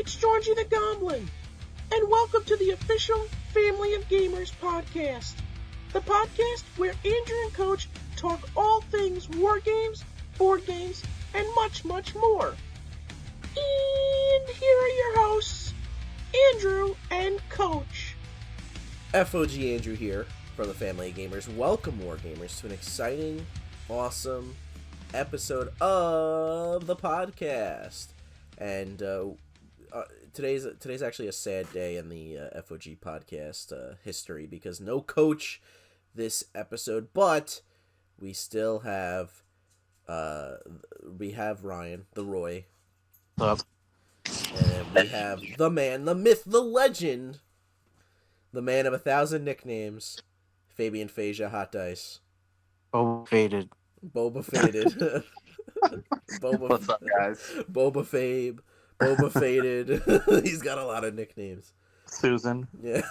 it's Georgie the Goblin, and welcome to the official Family of Gamers podcast, the podcast where Andrew and Coach talk all things war games, board games, and much, much more. And here are your hosts, Andrew and Coach. FOG Andrew here from the Family of Gamers. Welcome, War Gamers, to an exciting, awesome episode of the podcast. And today's actually a sad day in the FOG podcast history because no Coach this episode, but we still have Ryan, the Roy. What's up? And we have the man, the myth, the legend, the man of 1,000 nicknames, Fabian Phasia Hot Dice. Boba faded. Boba faded. What's up, guys? Boba Fabe. Boba faded. He's got a lot of nicknames. Susan. Yeah.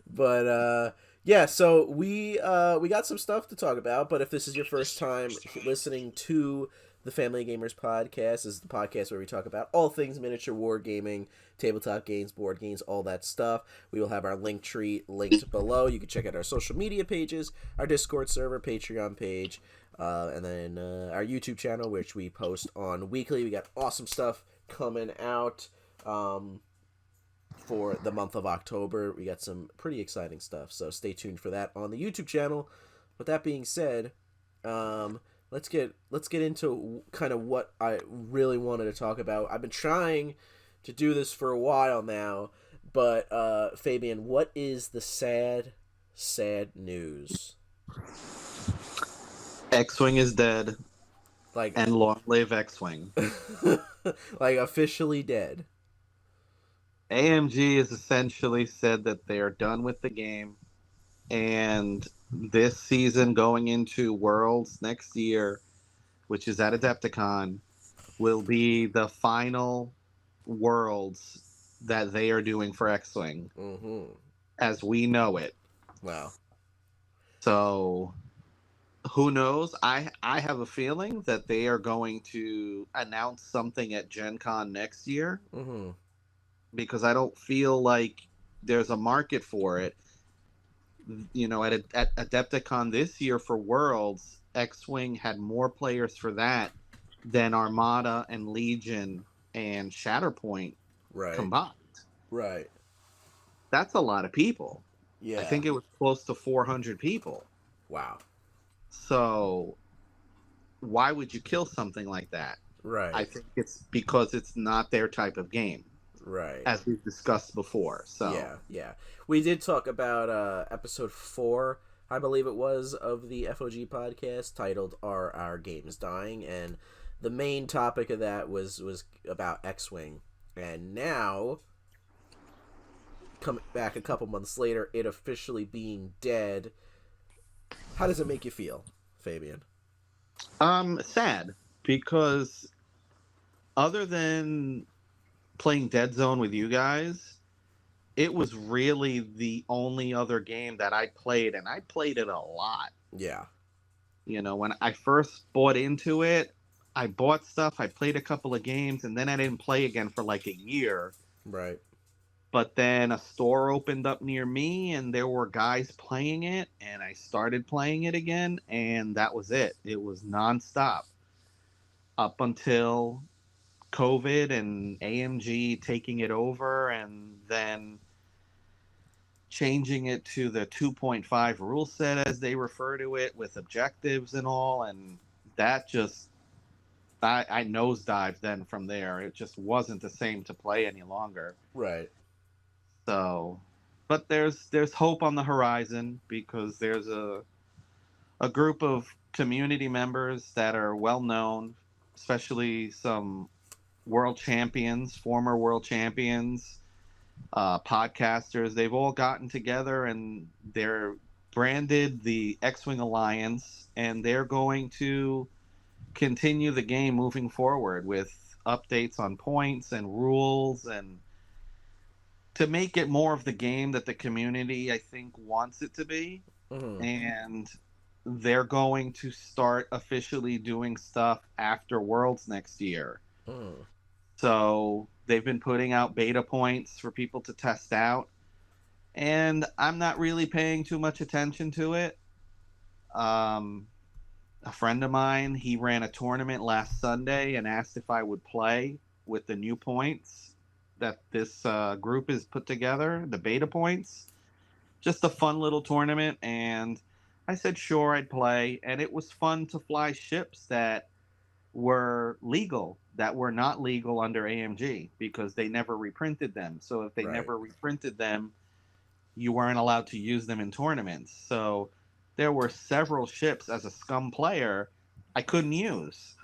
But yeah, so we got some stuff to talk about, but if this is your first time listening to the Family Gamers podcast, this is the podcast where we talk about all things miniature war gaming, tabletop games, board games, all that stuff. We will have our link tree linked below. You can check out our social media pages, our Discord server, Patreon page, and then our YouTube channel, which we post on weekly. We got awesome stuff coming out for the month of October. We got some pretty exciting stuff, so stay tuned for that on the YouTube channel. With that being said, let's get into kind of what I really wanted to talk about. I've been trying to do this for a while now, but Fabian, what is the sad news? X-Wing is dead. And long live X-Wing. Like officially dead. AMG has essentially said that they are done with the game, and this season going into Worlds next year, which is at Adepticon, will be the final Worlds that they are doing for X-Wing, as we know it. Wow. So, who knows? I have a feeling that they are going to announce something at Gen Con next year, because I don't feel like there's a market for it. You know, at Adepticon this year for Worlds, X-Wing had more players for that than Armada and Legion and Shatterpoint combined. Right. That's a lot of people. Yeah. I think it was close to 400 people. Wow. So why would you kill something like that? Right. I think it's because it's not their type of game. Right. As we've discussed before. So Yeah. We did talk about episode 4, I believe it was, of the FOG podcast, titled Are Our Games Dying? And the main topic of that was about X-Wing. And now, coming back a couple months later, it officially being dead. How does it make you feel, Fabian? Sad, because other than playing Dead Zone with you guys, it was really the only other game that I played, and I played it a lot. Yeah. You know, when I first bought into it, I bought stuff, I played a couple of games, and then I didn't play again for like a year. Right. But then a store opened up near me, and there were guys playing it, and I started playing it again, and that was it. It was nonstop up until COVID and AMG taking it over, and then changing it to the 2.5 rule set, as they refer to it, with objectives and all, and that just I nosedived then from there. It just wasn't the same to play any longer. Right. So, but there's hope on the horizon, because there's a group of community members that are well known, especially some world champions, former world champions, podcasters. They've all gotten together and they're branded the X-Wing Alliance, and they're going to continue the game moving forward with updates on points and rules, and to make it more of the game that the community, I think, wants it to be. And they're going to start officially doing stuff after Worlds next year. So they've been putting out beta points for people to test out, and I'm not really paying too much attention to it. Um, a friend of mine, he ran a tournament last Sunday and asked if I would play with the new points that this group has put together, the beta points. Just a fun little tournament, and I said sure I'd play, and it was fun to fly ships that were legal, that were not legal under AMG because they never reprinted them. So if they Right. never reprinted them, you weren't allowed to use them in tournaments. So there were several ships as a scum player I couldn't use.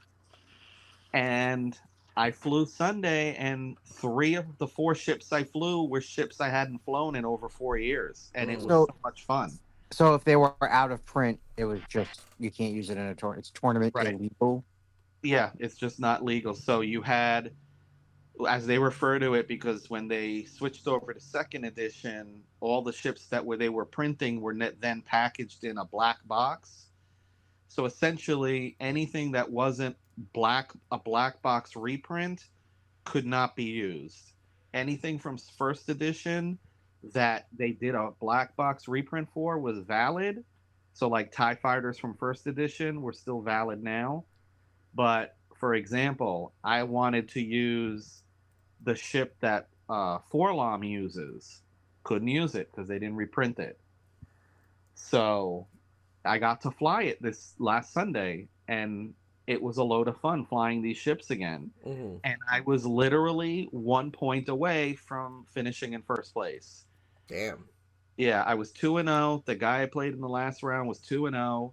And I flew Sunday, and three of the four ships I flew were ships I hadn't flown in over 4 years. And it was Mm. So, so much fun. so if they were out of print, it was just you can't use it in a tournament. It's tournament Right. illegal. Yeah, it's just not legal. So you had, as they refer to it, because when they switched over to second edition, all the ships that were they were printing were then packaged in a black box. So essentially, anything that wasn't a black box reprint could not be used. Anything from first edition that they did a black box reprint for was valid. So like TIE fighters from first edition were still valid now. But for example, I wanted to use the ship that Forlom uses. Couldn't use it because they didn't reprint it. So I got to fly it this last Sunday, and it was a load of fun flying these ships again. Mm-hmm. And I was literally 1 point away from finishing in first place. Damn. Yeah, I was 2-0. The guy I played in the last round was 2-0,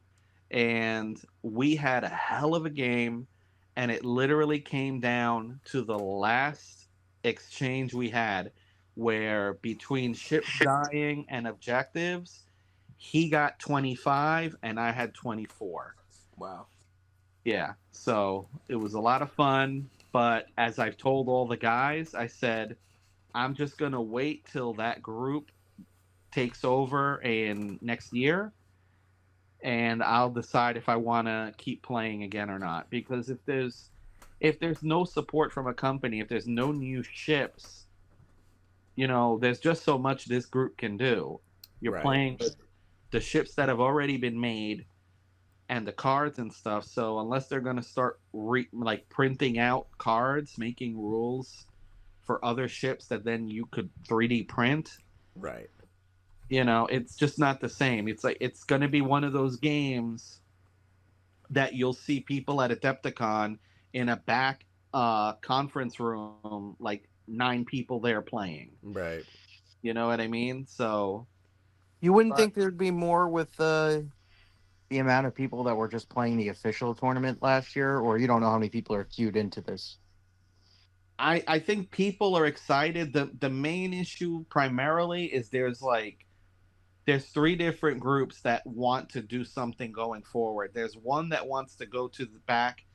and we had a hell of a game. And it literally came down to the last exchange we had, where between ships dying and objectives, he got 25 and I had 24. Wow. Yeah, so it was a lot of fun. But as I've told all the guys, I said, I'm just going to wait till that group takes over in next year, and I'll decide if I want to keep playing again or not. Because if there's no support from a company, if there's no new ships, there's just so much this group can do. You're Right. playing with the ships that have already been made and the cards and stuff. So unless they're going to start like printing out cards, making rules for other ships that then you could 3D print, Right. it's just not the same. It's like it's going to be one of those games that you'll see people at Adepticon in a back conference room, like 9 people there playing. Right. You know what I mean? So, You wouldn't but think there'd be more with the amount of people that were just playing the official tournament last year, or you don't know how many people are queued into this. I think people are excited. The main issue primarily is there's three different groups that want to do something going forward. There's one that wants to go to the back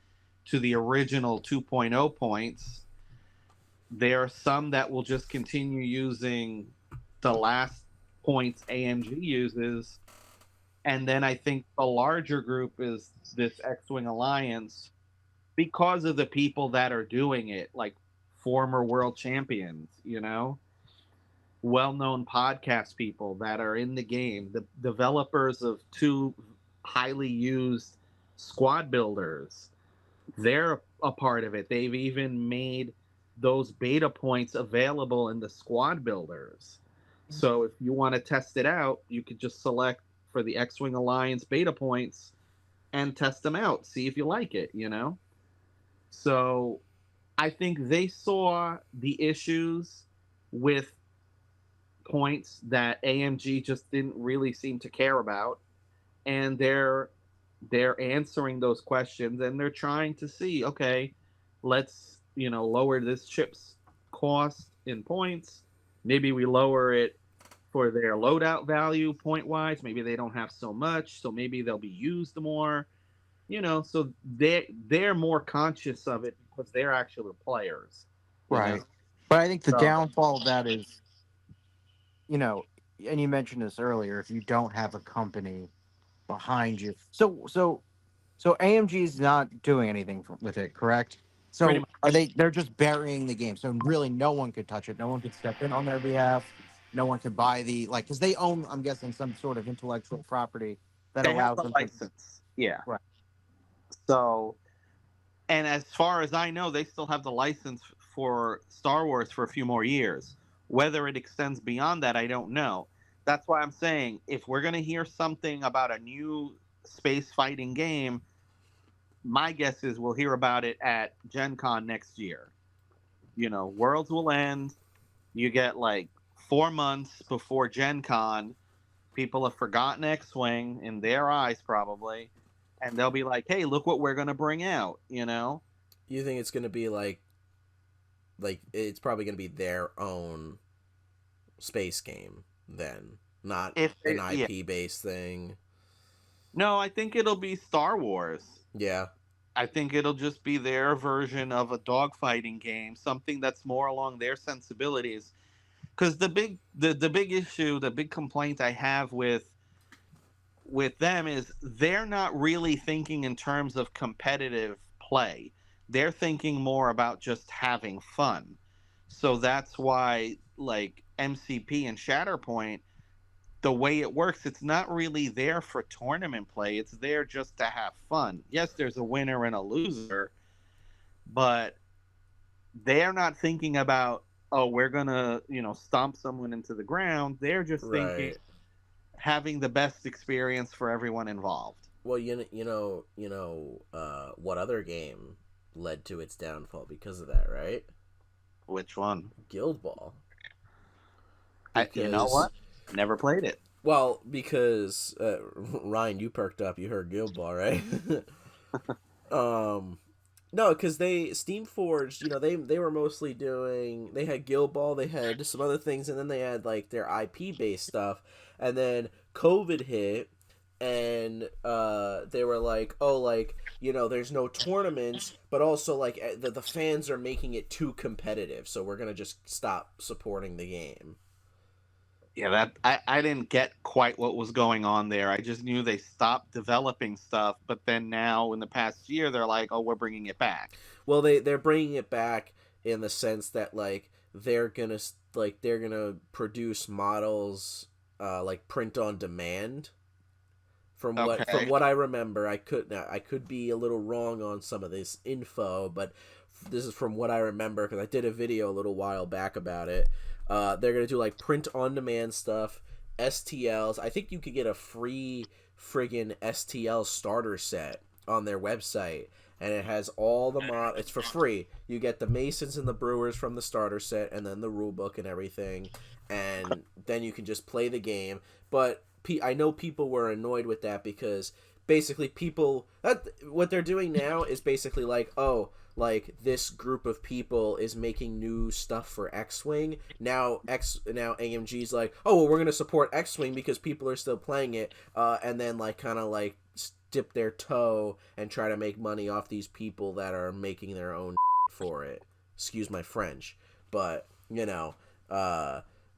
to the original 2.0 points. There are some that will just continue using the last points AMG uses. And then I think the larger group is this X-Wing Alliance, because of the people that are doing it, like former world champions, well-known podcast people that are in the game, the developers of two highly used squad builders. They're a part of it. They've even made those beta points available in the squad builders. So if you want to test it out, you could just select for the X-Wing Alliance beta points and test them out, see if you like it. So I think they saw the issues with points that AMG just didn't really seem to care about, and they're answering those questions, and they're trying to see, okay, let's lower this ship's cost in points. Maybe we lower it for their loadout value point wise. Maybe they don't have so much, so maybe they'll be used more. So they're more conscious of it because they're actually players. You know, Right. But I think the so downfall of that is, you know, and you mentioned this earlier, if you don't have a company behind you. So AMG is not doing anything with it, correct? Pretty So much. are they? They're just burying the game. So really, no one could touch it. No one could step in on their behalf. No one could buy the because they own. I'm guessing some sort of intellectual property that They have allows the them to. license. Yeah. Right. So, and as far as I know, they still have the license for Star Wars for a few more years. Whether it extends beyond that, I don't know. That's why I'm saying if we're going to hear something about a new space fighting game, my guess is we'll hear about it at Gen Con next year. Worlds will end. You get like 4 months before Gen Con. People have forgotten X Wing in their eyes, probably. And they'll be like, hey, look what we're going to bring out. You think it's gonna be like it's probably gonna be their own space game then, not If an they, yeah. IP based thing. No, I think it'll be Star Wars. Yeah. I think it'll just be their version of a dogfighting game, something that's more along their sensibilities. Because the big issue, the big complaint I have with them is they're not really thinking in terms of competitive play. They're thinking more about just having fun. So that's why like MCP and Shatterpoint, the way it works, it's not really there for tournament play. It's there just to have fun. Yes, there's a winner and a loser, but they're not thinking about, oh, we're gonna, stomp someone into the ground. They're just thinking Right. having the best experience for everyone involved. Well, what other game led to its downfall because of that, right? Which one? Guild Ball. You know Because what? Never played it. well, because Ryan, you perked up. You heard Guild Ball, right? um, no, because they Steam Forged. They were mostly doing. They had Guild Ball. They had some other things, and then they had like their IP based stuff. And then COVID hit, and they were like, oh, like there's no tournaments, but also like the fans are making it too competitive, so we're gonna just stop supporting the game. Yeah, that I didn't get quite what was going on there. I just knew they stopped developing stuff, but then now in the past year they're like, "Oh, we're bringing it back." Well, they're bringing it back in the sense that like they're gonna produce models like print on demand. From Okay. what I remember, I could be a little wrong on some of this info, but this is from what I remember because I did a video a little while back about it. They're gonna do like print on demand stuff, STLs. I think you could get a free friggin' STL starter set on their website, and it has all the mod. It's for free. You get the Masons and the Brewers from the starter set, and then the rule book and everything, and then you can just play the game. But I know people were annoyed with that because basically what they're doing now is basically like, oh, like this group of people is making new stuff for X-Wing. Now AMG's like, oh, well, we're gonna support X-Wing because people are still playing it, and then like kind of like dip their toe and try to make money off these people that are making their own for it. Excuse my French, but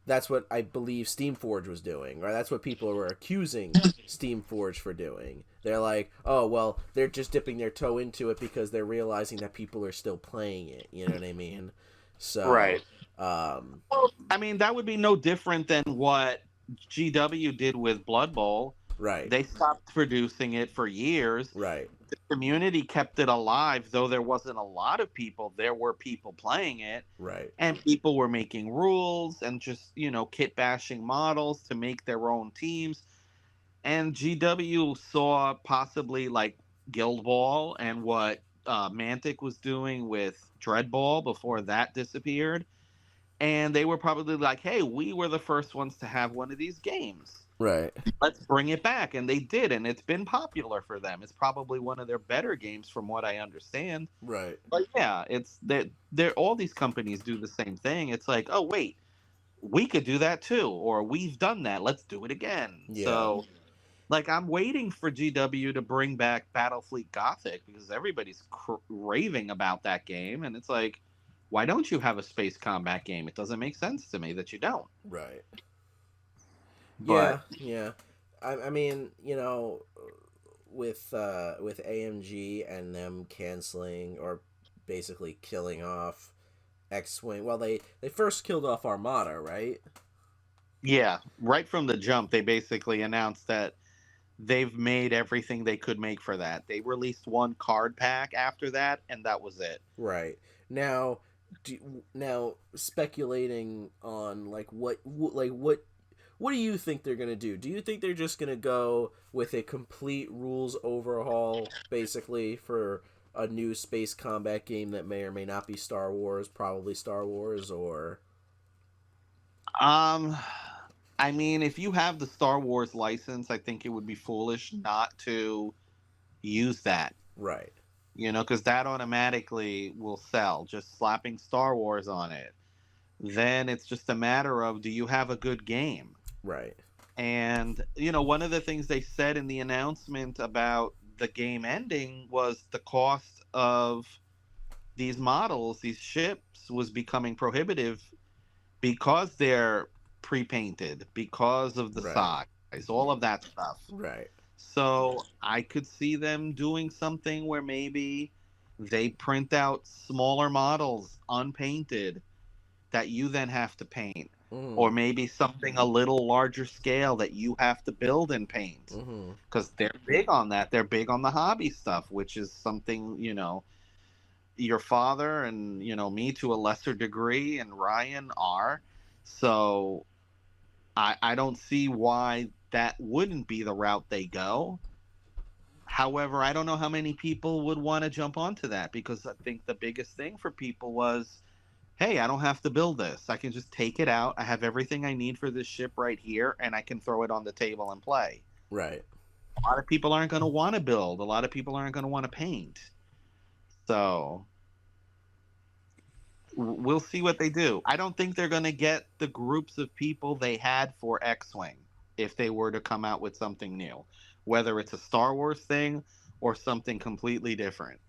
that's what I believe Steamforge was doing, or that's what people were accusing Steamforge for doing. They're like, oh, well, they're just dipping their toe into it because they're realizing that people are still playing it. You know what I mean? So, Right. I mean, that would be no different than what GW did with Blood Bowl. right, They stopped producing it for years. right, The community kept it alive, though there wasn't a lot of people. There were people playing it, right, and people were making rules and just, kit bashing models to make their own teams. And GW saw possibly like Guild Ball and what Mantic was doing with Dread Ball before that disappeared. And they were probably like, hey, we were the first ones to have one of these games. right. Let's bring it back. And they did. And it's been popular for them. It's probably one of their better games from what I understand. Right. But yeah, it's that they're all these companies do the same thing. It's like, oh, wait, we could do that too. Or we've done that. Let's do it again. Yeah. So like, I'm waiting for GW to bring back Battlefleet Gothic because everybody's raving about that game. And it's like, why don't you have a space combat game? It doesn't make sense to me that you don't. Right. But Yeah. I mean, with AMG and them canceling or basically killing off X-Wing. Well, they first killed off Armada, right? Yeah, right from the jump, they basically announced that they've made everything they could make for that. They released one card pack after that, and that was it. Right. Now, now speculating on like what do you think they're gonna do? Do you think they're just gonna go with a complete rules overhaul, basically, for a new space combat game that may or may not be Star Wars, probably Star Wars, or Um, I mean, if you have the Star Wars license, I think it would be foolish not to use that. right, Because that automatically will sell. Just slapping Star Wars on it. Then it's just a matter of, do you have a good game? right, And, one of the things they said in the announcement about the game ending was the cost of these models, these ships, was becoming prohibitive because they're pre-painted, because of the right, size, all of that stuff. right, So I could see them doing something where maybe they print out smaller models unpainted that you then have to paint, or mm, maybe something a little larger scale that you have to build and paint, mm-hmm. because they're big on that. They're big on the hobby stuff, which is something your father and me to a lesser degree, and Ryan are. So I don't see why that wouldn't be the route they go. However, I don't know how many people would want to jump onto that, because I think the biggest thing for people was, hey, I don't have to build this. I can just take it out. I have everything I need for this ship right here, and I can throw it on the table and play. Right. A lot of people aren't going to want to build. A lot of people aren't going to want to paint. So we'll see what they do. I don't think they're going to get the groups of people they had for X-Wing if they were to come out with something new, whether it's a Star Wars thing or something completely different.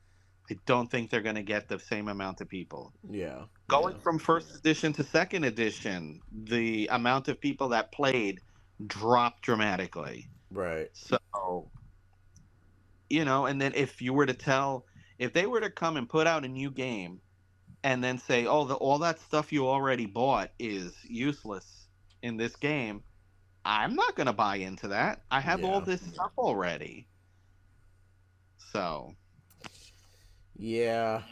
I don't think they're going to get the same amount of people. Yeah. Going yeah. from first edition to second edition, the amount of people that played dropped dramatically. Right. So, and then if they were to come and put out a new game and then say, oh, all that stuff you already bought is useless in this game, I'm not going to buy into that. I have all this stuff already. So. Yeah.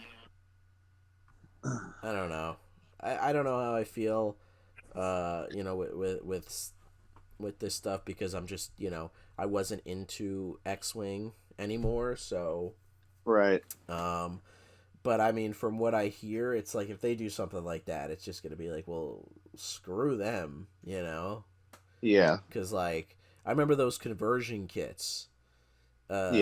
I don't know. I don't know how I feel, with this stuff, because I'm just, I wasn't into X-Wing anymore, so. Right. But I mean, from what I hear, it's like if they do something like that, it's just gonna be like, well, screw them, Yeah. Because like I remember those conversion kits. That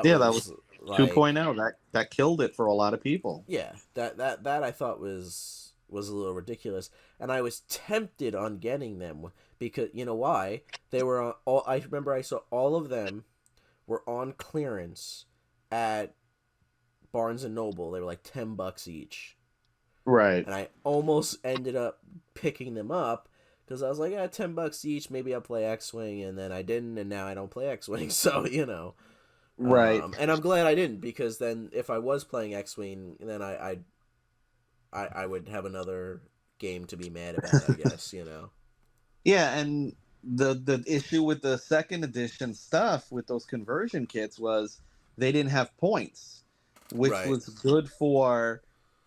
was like 2.0. That killed it for a lot of people. Yeah, that I thought was a little ridiculous, and I was tempted on getting them because you know why? They were on all. I remember I saw all of them were on clearance at Barnes and Noble. They were like $10 each. Right. And I almost ended up picking them up because I was like, yeah, $10 each. Maybe I'll play X-Wing, and then I didn't, and now I don't play X-Wing. So Right. And I'm glad I didn't, because then if I was playing X-Wing, then I would have another game to be mad about, I guess. Yeah, and the issue with the second edition stuff with those conversion kits was they didn't have points, which Right. was good for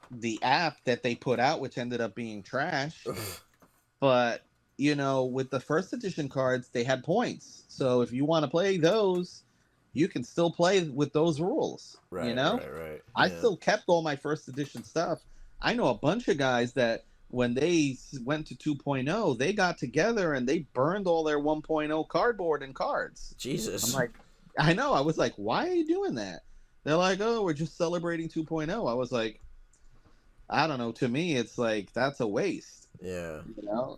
the app that they put out, which ended up being trash. But with the first edition cards, they had points, so if you want to play those, you can still play with those rules. Right. Right. I still kept all my first edition stuff. I know a bunch of guys that when they went to 2.0, they got together and they burned all their 1.0 cardboard and cards. Jesus. I'm like, I know. I was like, why are you doing that? They're like, oh, we're just celebrating 2.0. I was like, I don't know. To me, it's like, that's a waste. Yeah.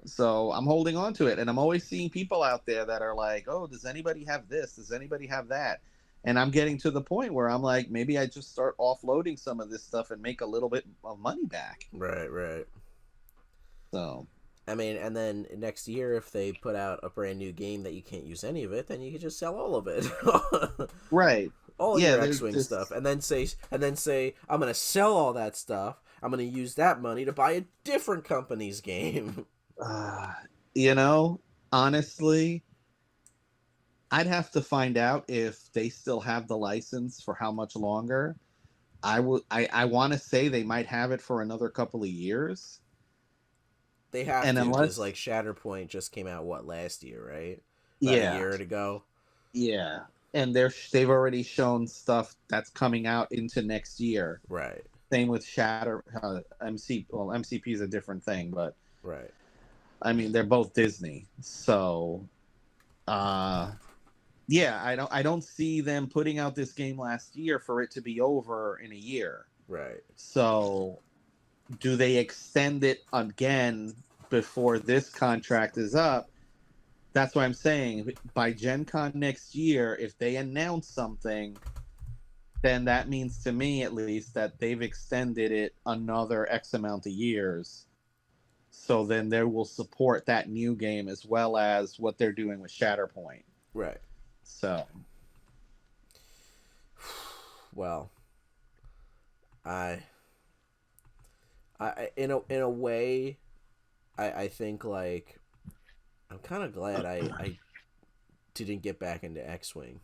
So I'm holding on to it. And I'm always seeing people out there that are like, oh, does anybody have this? Does anybody have that? And I'm getting to the point where I'm like, maybe I just start offloading some of this stuff and make a little bit of money back. Right. So, I mean, and then next year, if they put out a brand new game that you can't use any of it, then you can just sell all of it. Right. all Yeah, your there's X-wing just stuff, and then say I'm gonna sell all that stuff. I'm gonna use that money to buy a different company's game. uh, you know, honestly, I'd have to find out if they still have the license for how much longer. I want to say they might have it for another couple of years. They have And to, because unless like Shatterpoint just came out last year, right? About a yeah, year ago. yeah. And they've already shown stuff that's coming out into next year. Right. Same with Shatter MCP is a different thing, but Right. I mean they're both Disney. So uh yeah, I don't see them putting out this game last year for it to be over in a year. Right. So do they extend it again before this contract is up? That's what I'm saying. By Gen Con next year, if they announce something, then that means to me at least that they've extended it another X amount of years. So then they will support that new game as well as what they're doing with Shatterpoint. Right. So Well, I in a way, I think like I'm kind of glad I didn't get back into X-wing.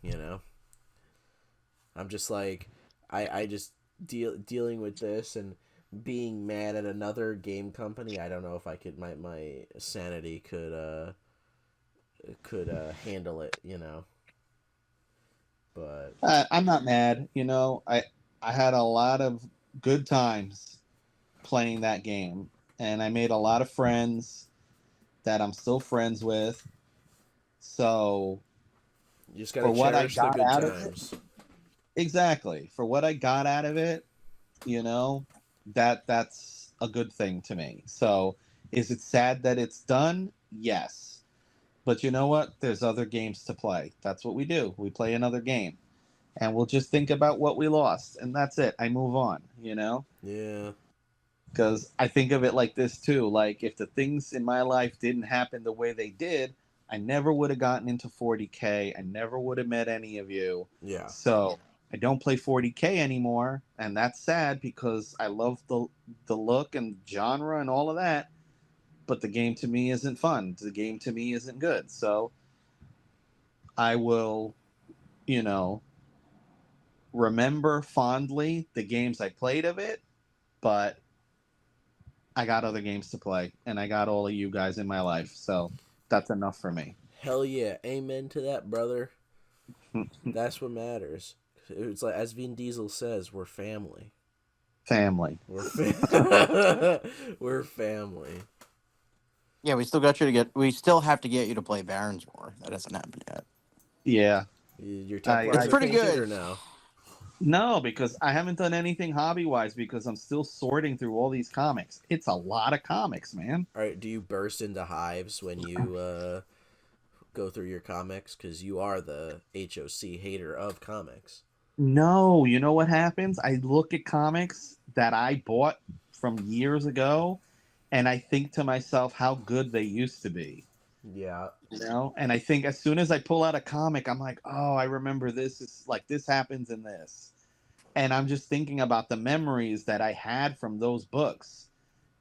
I'm just like I just dealing with this and being mad at another game company. I don't know if I could my sanity could handle it. But I'm not mad. I had a lot of good times playing that game, and I made a lot of friends that I'm still friends with. So you just gotta for what I cherish the got good out of it, times. exactly. For what I got out of it, that's a good thing to me. So is it sad that it's done? Yes. But you know what? There's other games to play. That's what we do. We play another game. And we'll just think about what we lost. And that's it. I move on. Yeah. Because I think of it like this too. Like if the things in my life didn't happen the way they did, I never would have gotten into 40K. I never would have met any of you. Yeah. So I don't play 40K anymore, and that's sad because I love the look and genre and all of that. But the game to me isn't fun. The game to me isn't good. So I will, you know, remember fondly the games I played of it, but I got other games to play, and I got all of you guys in my life, so that's enough for me. Hell yeah. Amen to that, brother. That's what matters. It's like, as Vin Diesel says, we're family. Family. We're family. Yeah, we still got you to get. We still have to get you to play Baron's War. That hasn't happened yet. Yeah. Your I- Templars It's are pretty painted good. or no? No, because I haven't done anything hobby-wise because I'm still sorting through all these comics. It's a lot of comics, man. All right, do you burst into hives when you go through your comics? Because you are the HOC hater of comics. No, you know what happens? I look at comics that I bought from years ago, and I think to myself how good they used to be. Yeah. And I think as soon as I pull out a comic, I'm like, oh, I remember this is like this happens in this. And I'm just thinking about the memories that I had from those books.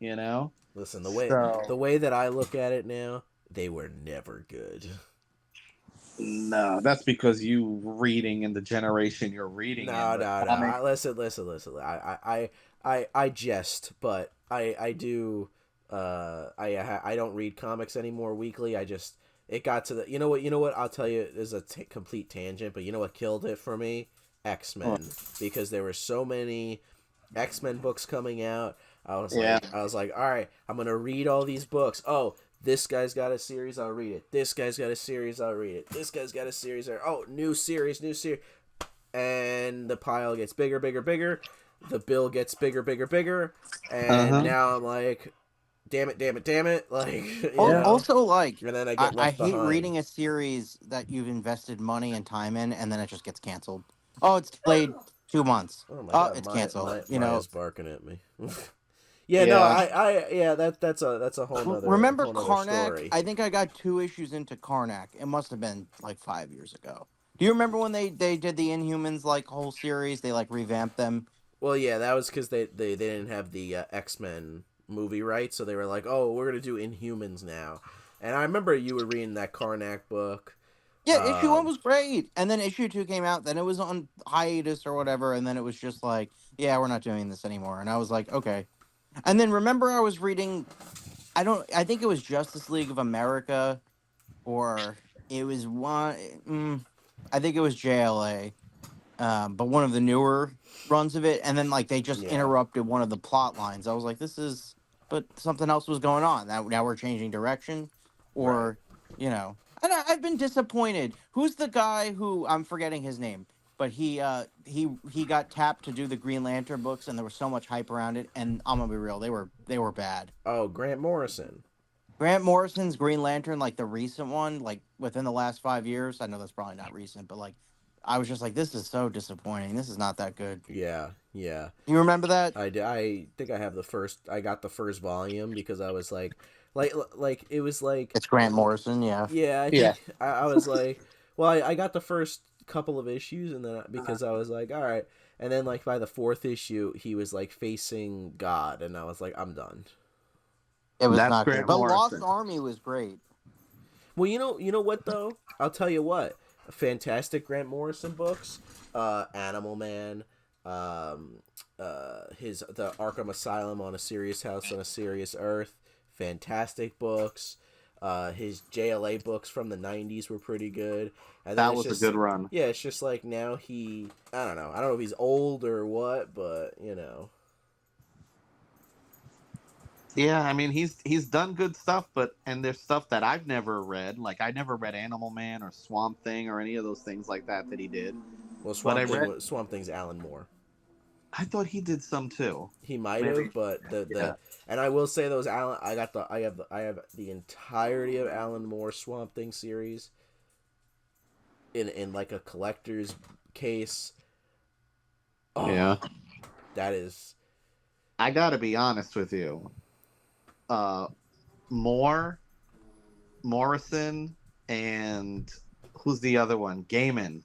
Listen, So the way that I look at it now, they were never good. no, that's because you reading in the generation you're reading in. No, But no, no. comic, Listen. I jest, but I do. I don't read comics anymore weekly. It got to the. You know what? I'll tell you. This is a complete tangent, but you know what killed it for me? X-Men, because there were so many X-Men books coming out. I was like, all right, I'm gonna read all these books. Oh, this guy's got a series, I'll read it. This guy's got a series, I'll read it. This guy's got a series, new series, and the pile gets bigger, bigger. The bill gets bigger, and now I'm like, damn it, like Also, like, and then I get I left hate behind. reading a series that you've invested money and time in, and then it just gets canceled. Oh, it's delayed 2 months. Oh my Oh, god, it's canceled. Maya's barking at me. That's a whole nother. Remember whole nother Karnak? story. I think I got 2 issues into Karnak. It must have been like 5 years ago. Do you remember when they did the Inhumans like whole series? They like revamped them. Well, yeah, that was because they didn't have the X-Men movie, right? So they were like, oh, we're going to do Inhumans now. And I remember you were reading that Karnak book. Yeah, issue 1 was great, and then issue 2 came out. Then it was on hiatus or whatever, and then it was just like, yeah, we're not doing this anymore. And I was like, okay. And then remember, I was reading. I think it was Justice League of America, or it was one. I think it was JLA, but one of the newer runs of it, and then like they just Yeah. interrupted one of the plot lines. I was like, this is, but something else was going on. Now we're changing direction, or and I've been disappointed. Who's the guy who I'm forgetting his name? But he got tapped to do the Green Lantern books, and there was so much hype around it. And I'm gonna be real, they were bad. Oh, Grant Morrison. Grant Morrison's Green Lantern, like the recent one, like within the last 5 years. I know that's probably not recent, but like, I was just like, this is so disappointing. This is not that good. Yeah. You remember that? I think I got the first volume because I was like it was like It's Grant Morrison, yeah. Yeah, I think I was like, well, I got the first couple of issues, and then because I was like, all right, and then like by the 4th issue, he was like facing God, and I was like, I'm done. It was That's not Grant good, but Morrison. Lost Army was great. Well, you know what though? I'll tell you what, fantastic Grant Morrison books, Animal Man, the Arkham Asylum on a Serious House on a Serious Earth, fantastic books. His JLA books from the 90s were pretty good. And that was a good run. Yeah, it's just like now I don't know if he's old or what, but Yeah, I mean he's done good stuff, and there's stuff that I've never read. Like I never read Animal Man or Swamp Thing or any of those things like that he did. Well, Swamp Thing's Alan Moore. I thought he did some too. He might have, but and I will say those Alan. I have the entirety of Alan Moore's Swamp Thing series. In like a collector's case. Oh, yeah, that is. I gotta be honest with you. Morrison, and who's the other one? Gaiman.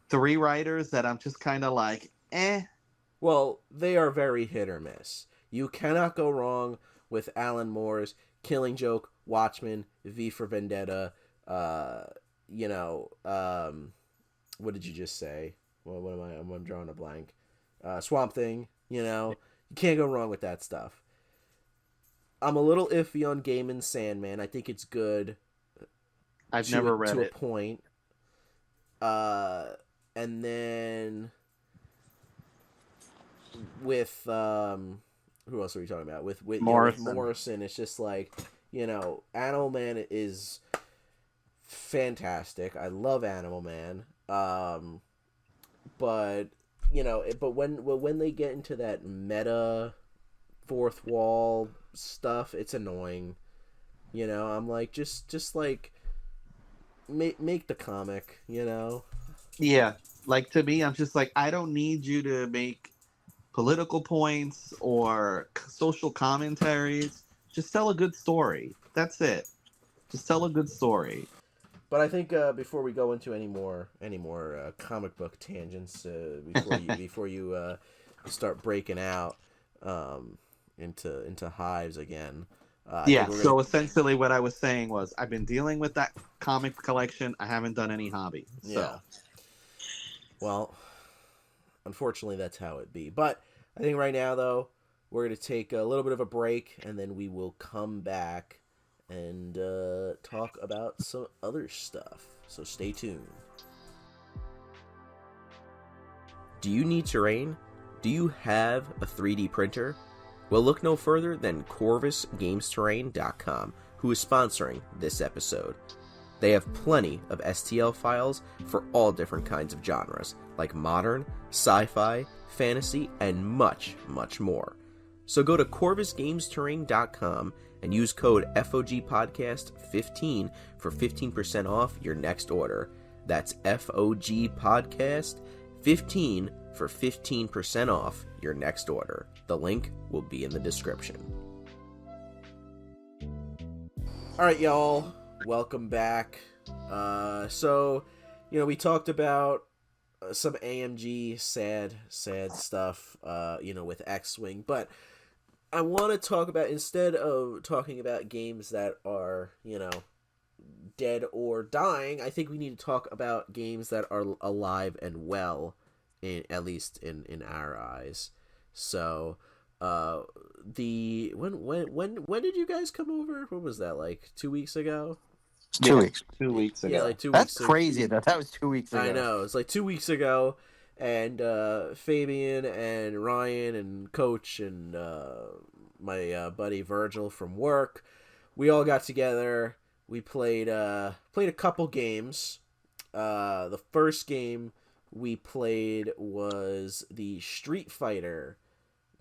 3 writers that I'm just kind of like, eh. Well, they are very hit or miss. You cannot go wrong with Alan Moore's Killing Joke, Watchmen, V for Vendetta. What did you just say? Well, what am I? I'm drawing a blank. Swamp Thing. You can't go wrong with that stuff. I'm a little iffy on Gaiman's Sandman. I think it's good. I've never read to it. a point. And then with who else are we talking about? With Morrison. With Morrison, it's just like Animal Man is fantastic. I love Animal Man. But when they get into that meta fourth wall stuff, it's annoying. I'm like just like make the comic. Yeah, like to me, I'm just like, I don't need you to make political points or social commentaries. Just tell a good story. That's it. Just tell a good story. But I think before we go into any more comic book tangents, before you start breaking out into hives again. So essentially, what I was saying was, I've been dealing with that comic collection. I haven't done any hobby. So. Yeah. Well, unfortunately, that's how it be. But I think right now, though, we're going to take a little bit of a break, and then we will come back and talk about some other stuff. So stay tuned. Do you need terrain? Do you have a 3D printer? Well, look no further than CorvusGamesTerrain.com, who is sponsoring this episode. They have plenty of STL files for all different kinds of genres, like modern, sci-fi, fantasy, and much, much more. So go to CorvusGamesTerrain.com and use code FOGPodcast15 for 15% off your next order. That's FOGPodcast15 for 15% off your next order. The link will be in the description. Alright, y'all. Welcome back. So, we talked about some AMG sad stuff, with X-Wing, but I want to talk about, instead of talking about games that are, dead or dying, I think we need to talk about games that are alive and well, at least in our eyes. So, the when did you guys come over? What was that, like 2 weeks ago? It's Yeah, 2 weeks. 2 weeks Yeah, ago. like two That's weeks ago. crazy that that was 2 weeks I ago. know, it's like 2 weeks ago, and Fabian and Ryan and Coach and my buddy Virgil from work, we all got together. We played a couple games. The first game we played was the Street Fighter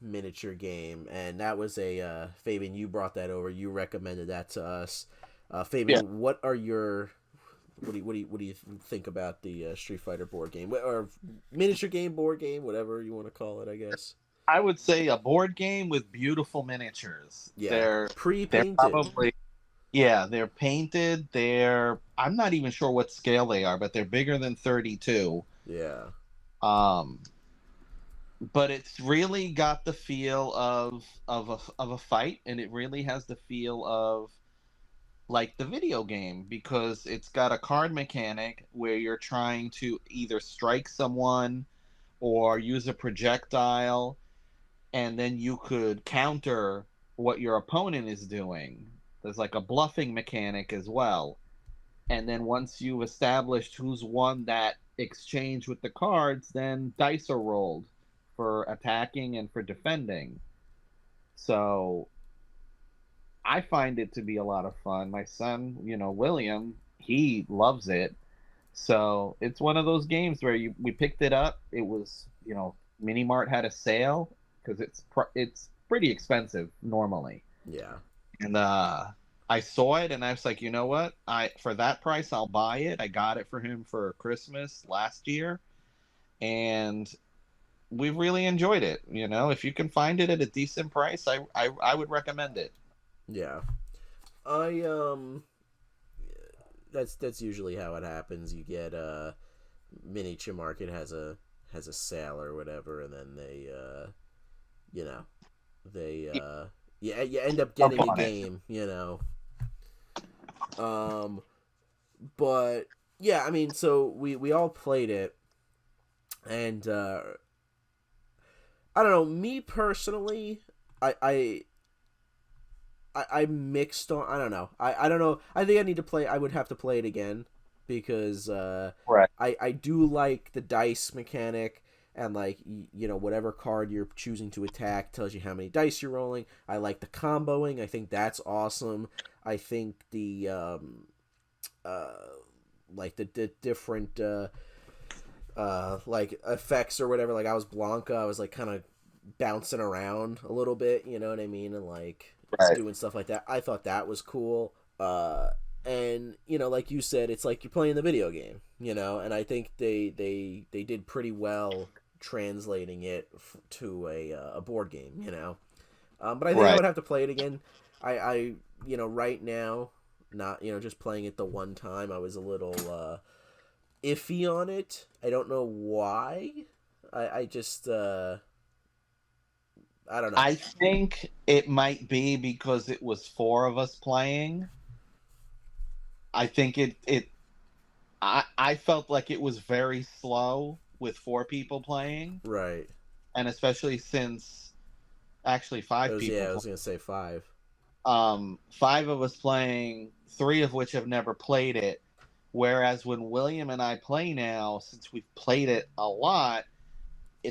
miniature game, and that was a Fabian. You brought that over. You recommended that to us. Fabian, Yeah. what do you think about the Street Fighter board game, or miniature game, board game, whatever you want to call it? I guess. I would say a board game with beautiful miniatures. Yeah, They're pre-painted. probably, yeah, they're painted. I'm not even sure what scale they are, but they're bigger than 32. Yeah. Um, but it's really got the feel of a fight, and it really has the feel of like the video game, because it's got a card mechanic where you're trying to either strike someone or use a projectile, and then you could counter what your opponent is doing. There's like a bluffing mechanic as well. And then once you've established who's won that exchange with the cards, then dice are rolled for attacking and for defending. So I find it to be a lot of fun. My son, William, he loves it. So it's one of those games where we picked it up. It was, Mini Mart had a sale because it's pretty expensive normally. Yeah. And I saw it and I was like, you know what? For that price, I'll buy it. I got it for him for Christmas last year, and we've really enjoyed it. If you can find it at a decent price, I would recommend it. Yeah. I that's usually how it happens. You get Miniature Market has a sale or whatever, and then they you end up getting Jump a on it. game. But yeah, I mean, so we all played it, and I don't know, me personally, I mixed on. I don't know. I don't know. I think I need to play. I would have to play it again, because Right. I do like the dice mechanic, and like whatever card you're choosing to attack tells you how many dice you're rolling. I like the comboing. I think that's awesome. I think the like the different like effects or whatever. Like I was Blanca. I was like kind of bouncing around a little bit. You know what I mean? And like Right. doing stuff like that. I thought that was cool. And like you said, it's like you're playing the video game. And I think they did pretty well translating it to a board game. But I think I Right. would have to play it again. I right now, not just playing it the one time, I was a little iffy on it. I don't know why. I just I don't know. I think it might be because it was four of us playing. I think I felt like it was very slow with four people playing, Right. and especially since actually five people. I was gonna say 5. Five of us playing, three of which have never played it. Whereas when William and I play now, since we've played it a lot,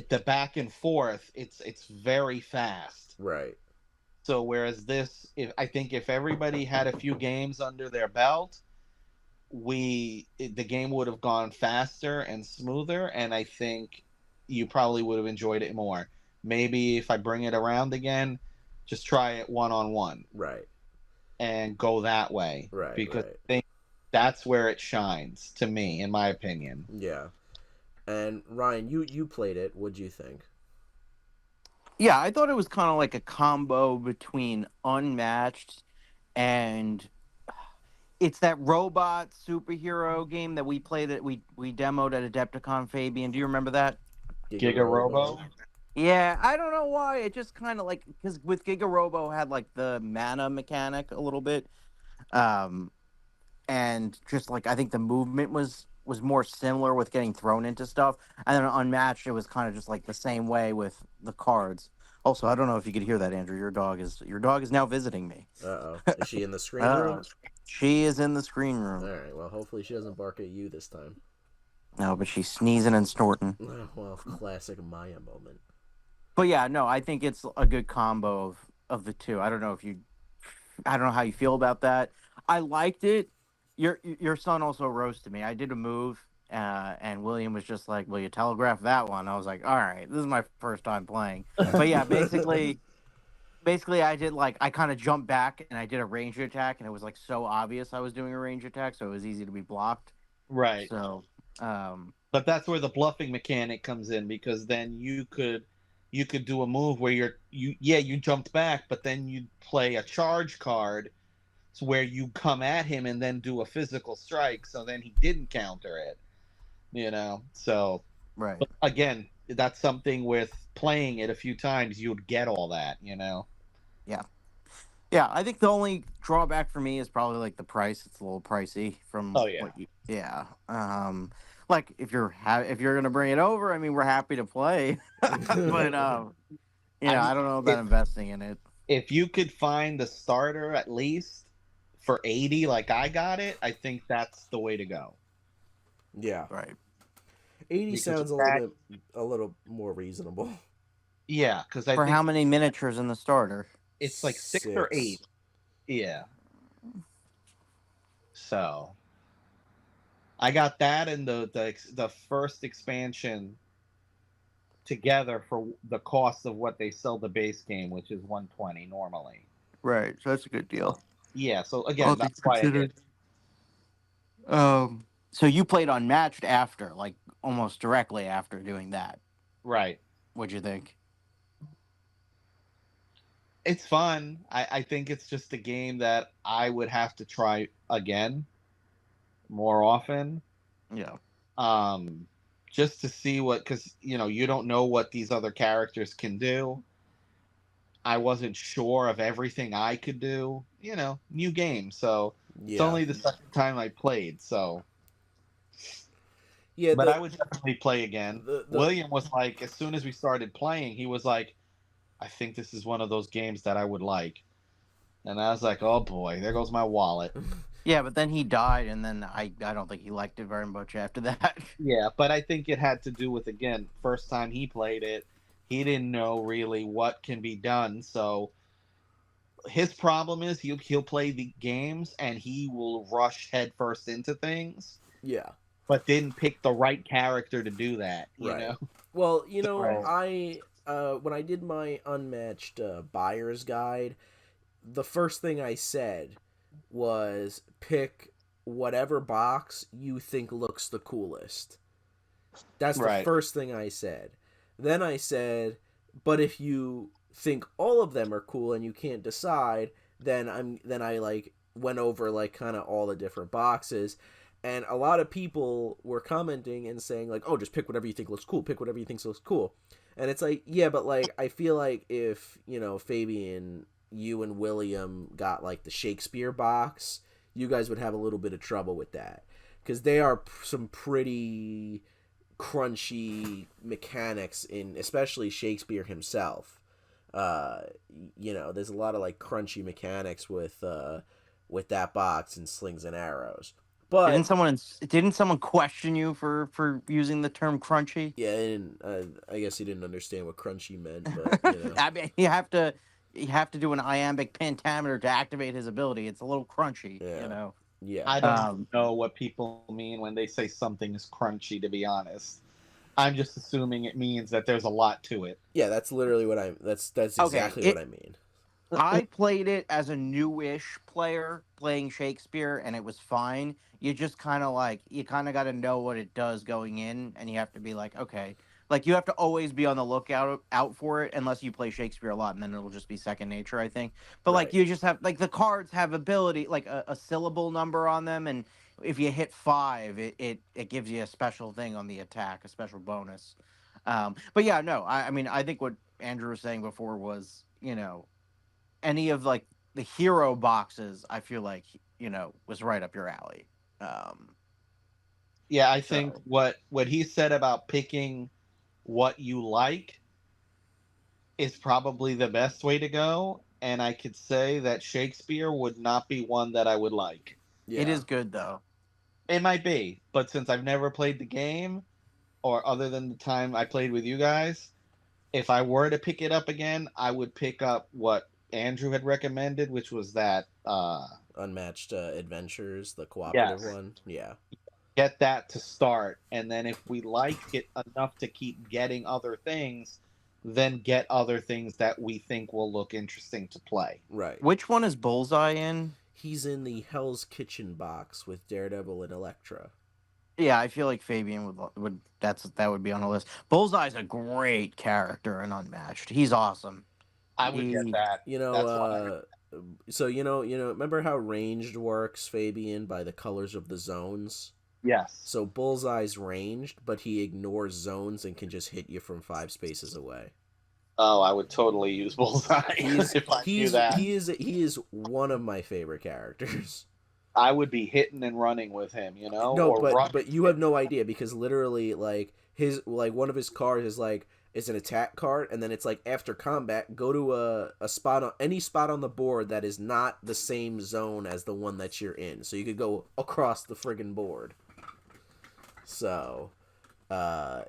the back and forth, it's very fast. Right. So whereas this, I think if everybody had a few games under their belt, the game would have gone faster and smoother, and I think you probably would have enjoyed it more. Maybe if I bring it around again, just try it one-on-one Right. and go that way. Right. Because Right. I think that's where it shines, to me, in my opinion. Yeah. And Ryan, you played it. What'd you think? Yeah, I thought it was kind of like a combo between Unmatched and It's that robot superhero game that we played at we demoed at Adepticon. Fabian, do you remember that? Giga Giga Robo. Robo. Yeah, I don't know why. It just kind of like because with Giga Robo had like the mana mechanic a little bit, um, and just like I think the movement was more similar with getting thrown into stuff, and then Unmatched it was kind of just like the same way with the cards. Also, I don't know if you could hear that, Andrew. Your dog is now visiting me. Uh-oh. Is she in the screen Uh, room? she is in the screen room. Alright, well, hopefully she doesn't bark at you this time. No, but she's sneezing and snorting. Well, classic Maya moment. But yeah, no, I think it's a good combo of the two. I don't know how you feel about that. I liked it. Your son also roasted me. I did a move, and William was just like, "Will you telegraph that one?" I was like, "All right, this is my first time playing." But yeah, basically, I did like I kind of jumped back and I did a range attack, and it was like so obvious I was doing a range attack, so it was easy to be blocked. Right. So, um, But that's where the bluffing mechanic comes in because then you could do a move where you jumped back, but then you play a charge card where you come at him and then do a physical strike, so then he didn't counter it. So right. but again, that's something with playing it a few times you'd get all that. Yeah. Yeah, I think the only drawback for me is probably like the price. It's a little pricey from Oh yeah. what you. Yeah. Like if you're gonna bring it over, I mean, we're happy to play, but I mean, I don't know about if investing in it. if you could find the starter at least for 80 like I got it, I think that's the way to go. Yeah. Right. 80 Because sounds a little more reasonable. yeah, because I For how think many miniatures in the starter? it's like 6 or 8. 6. Yeah. So I got that and the first expansion together for the cost of what they sell the base game, which is 120 normally. Right. So that's a good So deal. yeah, so All again, things that's why I did. considered. So you played Unmatched after, like almost directly after doing that. Right. What'd you think? It's fun. I think it's just a game that I would have to try again more often. Yeah. Um, just to see what, because you don't know what these other characters can do. I wasn't sure of everything I could do. New game, so it's Yeah. only the second time I played. So, Yeah, but I would definitely play again. the William was like, as soon as we started playing, he was like, "I think this is one of those games that I would like," and I was like, "Oh boy, there goes my wallet." Yeah, but then he died, and then I don't think he liked it very much after that. Yeah, but I think it had to do with again, first time he played it, he didn't know really what can be done. So his problem is he'll play the games and he will rush headfirst into things, yeah, but didn't pick the right character to do that. right. Well, So, I when I did my unmatched buyer's guide, the first thing I said was pick whatever box you think looks the coolest. That's the right, first thing I said. Then I said, but if you think all of them are cool and you can't decide, then I like went over like kind of all the different boxes, and a lot of people were commenting and saying like, "Oh, just pick whatever you think looks cool. Pick whatever you think looks cool." And it's like, yeah, but like I feel like if, Fabian, you and William got like the Shakespeare box, you guys would have a little bit of trouble with that because they are some pretty crunchy mechanics in especially Shakespeare himself. Uh, there's a lot of like crunchy mechanics with that box and slings and arrows. Didn't But someone didn't someone question you for using the term crunchy? yeah, I guess he didn't understand what crunchy meant, but I mean, you have to do an iambic pentameter to activate his ability. It's a little crunchy, yeah, yeah, I don't Um, know what people mean when they say something is crunchy. To be honest, I'm just assuming it means that there's a lot to it. yeah. That's literally what I. That's okay, exactly what I mean. I played it as a newish player playing Shakespeare, and it was fine. You just kind of got to know what it does going in, and you have to be like, okay, Like, you have to always be on the lookout out for it, unless you play Shakespeare a lot, and then it'll just be second nature, I think. But like, Right. you just have, like, the cards have ability, like a syllable number on them, and if you hit 5, it gives you a special thing on the attack, a special bonus. But yeah, no, I mean, I think what Andrew was saying before was, any of like the hero boxes, I feel like, was right up your alley. Um, Yeah, I think so what he said about picking what you like is probably the best way to go. And I could say that Shakespeare would not be one that I would like. it Yeah. is good though. It might be, but since I've never played the game, or other than the time I played with you guys, if I were to pick it up again, I would pick up what Andrew had recommended, which was that Unmatched Adventures, the cooperative yes, one. Yeah. get that to start, and then if we like it enough to keep getting other things, then get other things that we think will look interesting to play. Right. Which one is Bullseye in? He's in the Hell's Kitchen box with Daredevil and Elektra. Yeah, I feel like Fabian would that would be on the list. Bullseye's a great character and Unmatched. He's awesome. I would get He that. You know, That's why. so remember how ranged works, Fabian, by the colors of the zones? Yes. So Bullseye's ranged, but he ignores zones and can just hit you from 5 spaces away. Oh, I would totally use Bullseye if I knew that. He is one of my favorite characters. I would be hitting and running with him, No, or running. but you have no idea, because literally, like, his, like, one of his cards is like, it's an attack card, and then it's like, after combat, go to a spot on any spot on the board that is not the same zone as the one that you're in. So you could go across the friggin' board. So I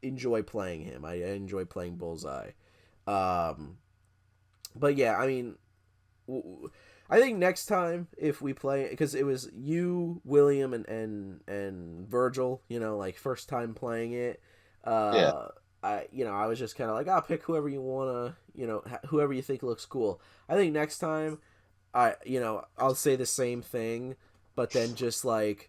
enjoy playing him. I enjoy playing Bullseye. But yeah, I mean, I think next time, if we play, because it was you, William, and Virgil, like, first time playing it. Yeah. I was just kind of like, I'll pick whoever you wanna, whoever you think looks cool. I think next time, I'll say the same thing, but then just like,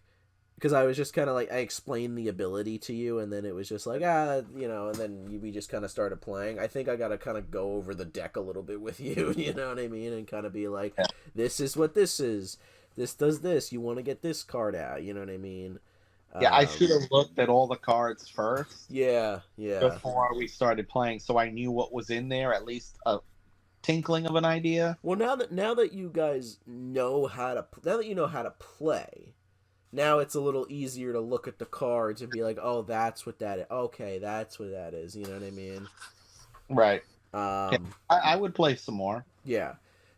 because I was just kind of like, I explained the ability to you, and then it was just like, and then we just kind of started playing. I think I got to kind of go over the deck a little bit with you, you know what I mean? And kind of be like, this is what this is. This does this. You want to get this card out, you know what I mean? Yeah, I should have looked at all the cards first. Yeah. Before we started playing, so I knew what was in there, at least a tinkling of an idea. Well, now that you guys know now that you know how to play, now it's a little easier to look at the cards and be like, oh, that's what that is. Okay, that's what that is. You know what I mean? Right. Yeah, I would play some more. Yeah.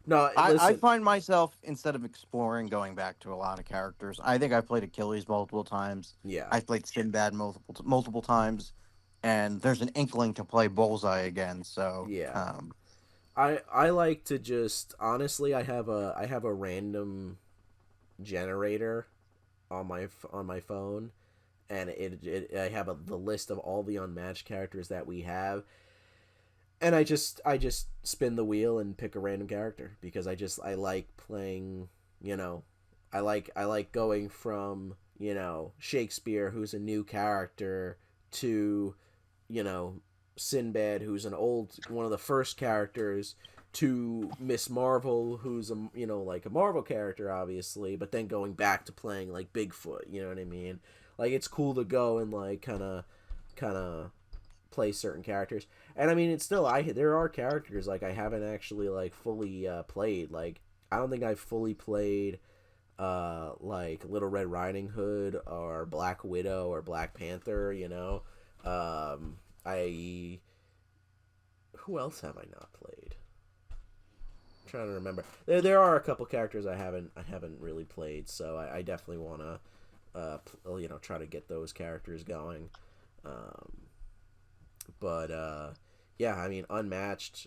No, I listen. find myself, instead of exploring, going back to a lot of characters. I think I've played Achilles multiple times. Yeah. I've played Sinbad multiple times, and there's an inkling to play Bullseye again. So Yeah. I like to just, honestly, I have a random generator on my phone, and I have the list of all the unmatched characters that we have, and I just spin the wheel and pick a random character, because I like playing, I like going from, Shakespeare, who's a new character, to, Sinbad, who's one of the first characters, to Miss Marvel, who's like a Marvel character, obviously, but then going back to playing like Bigfoot, you know what I mean? Like, it's cool to go and like kind of play certain characters. And I mean, it's still, there are characters like I haven't actually like fully played. Like, I don't think I've fully played like Little Red Riding Hood or Black Widow or Black Panther, who else have I not played? I'm trying to remember. There are a couple characters I haven't really played, so I definitely want to try to get those characters going. But yeah, I mean, Unmatched,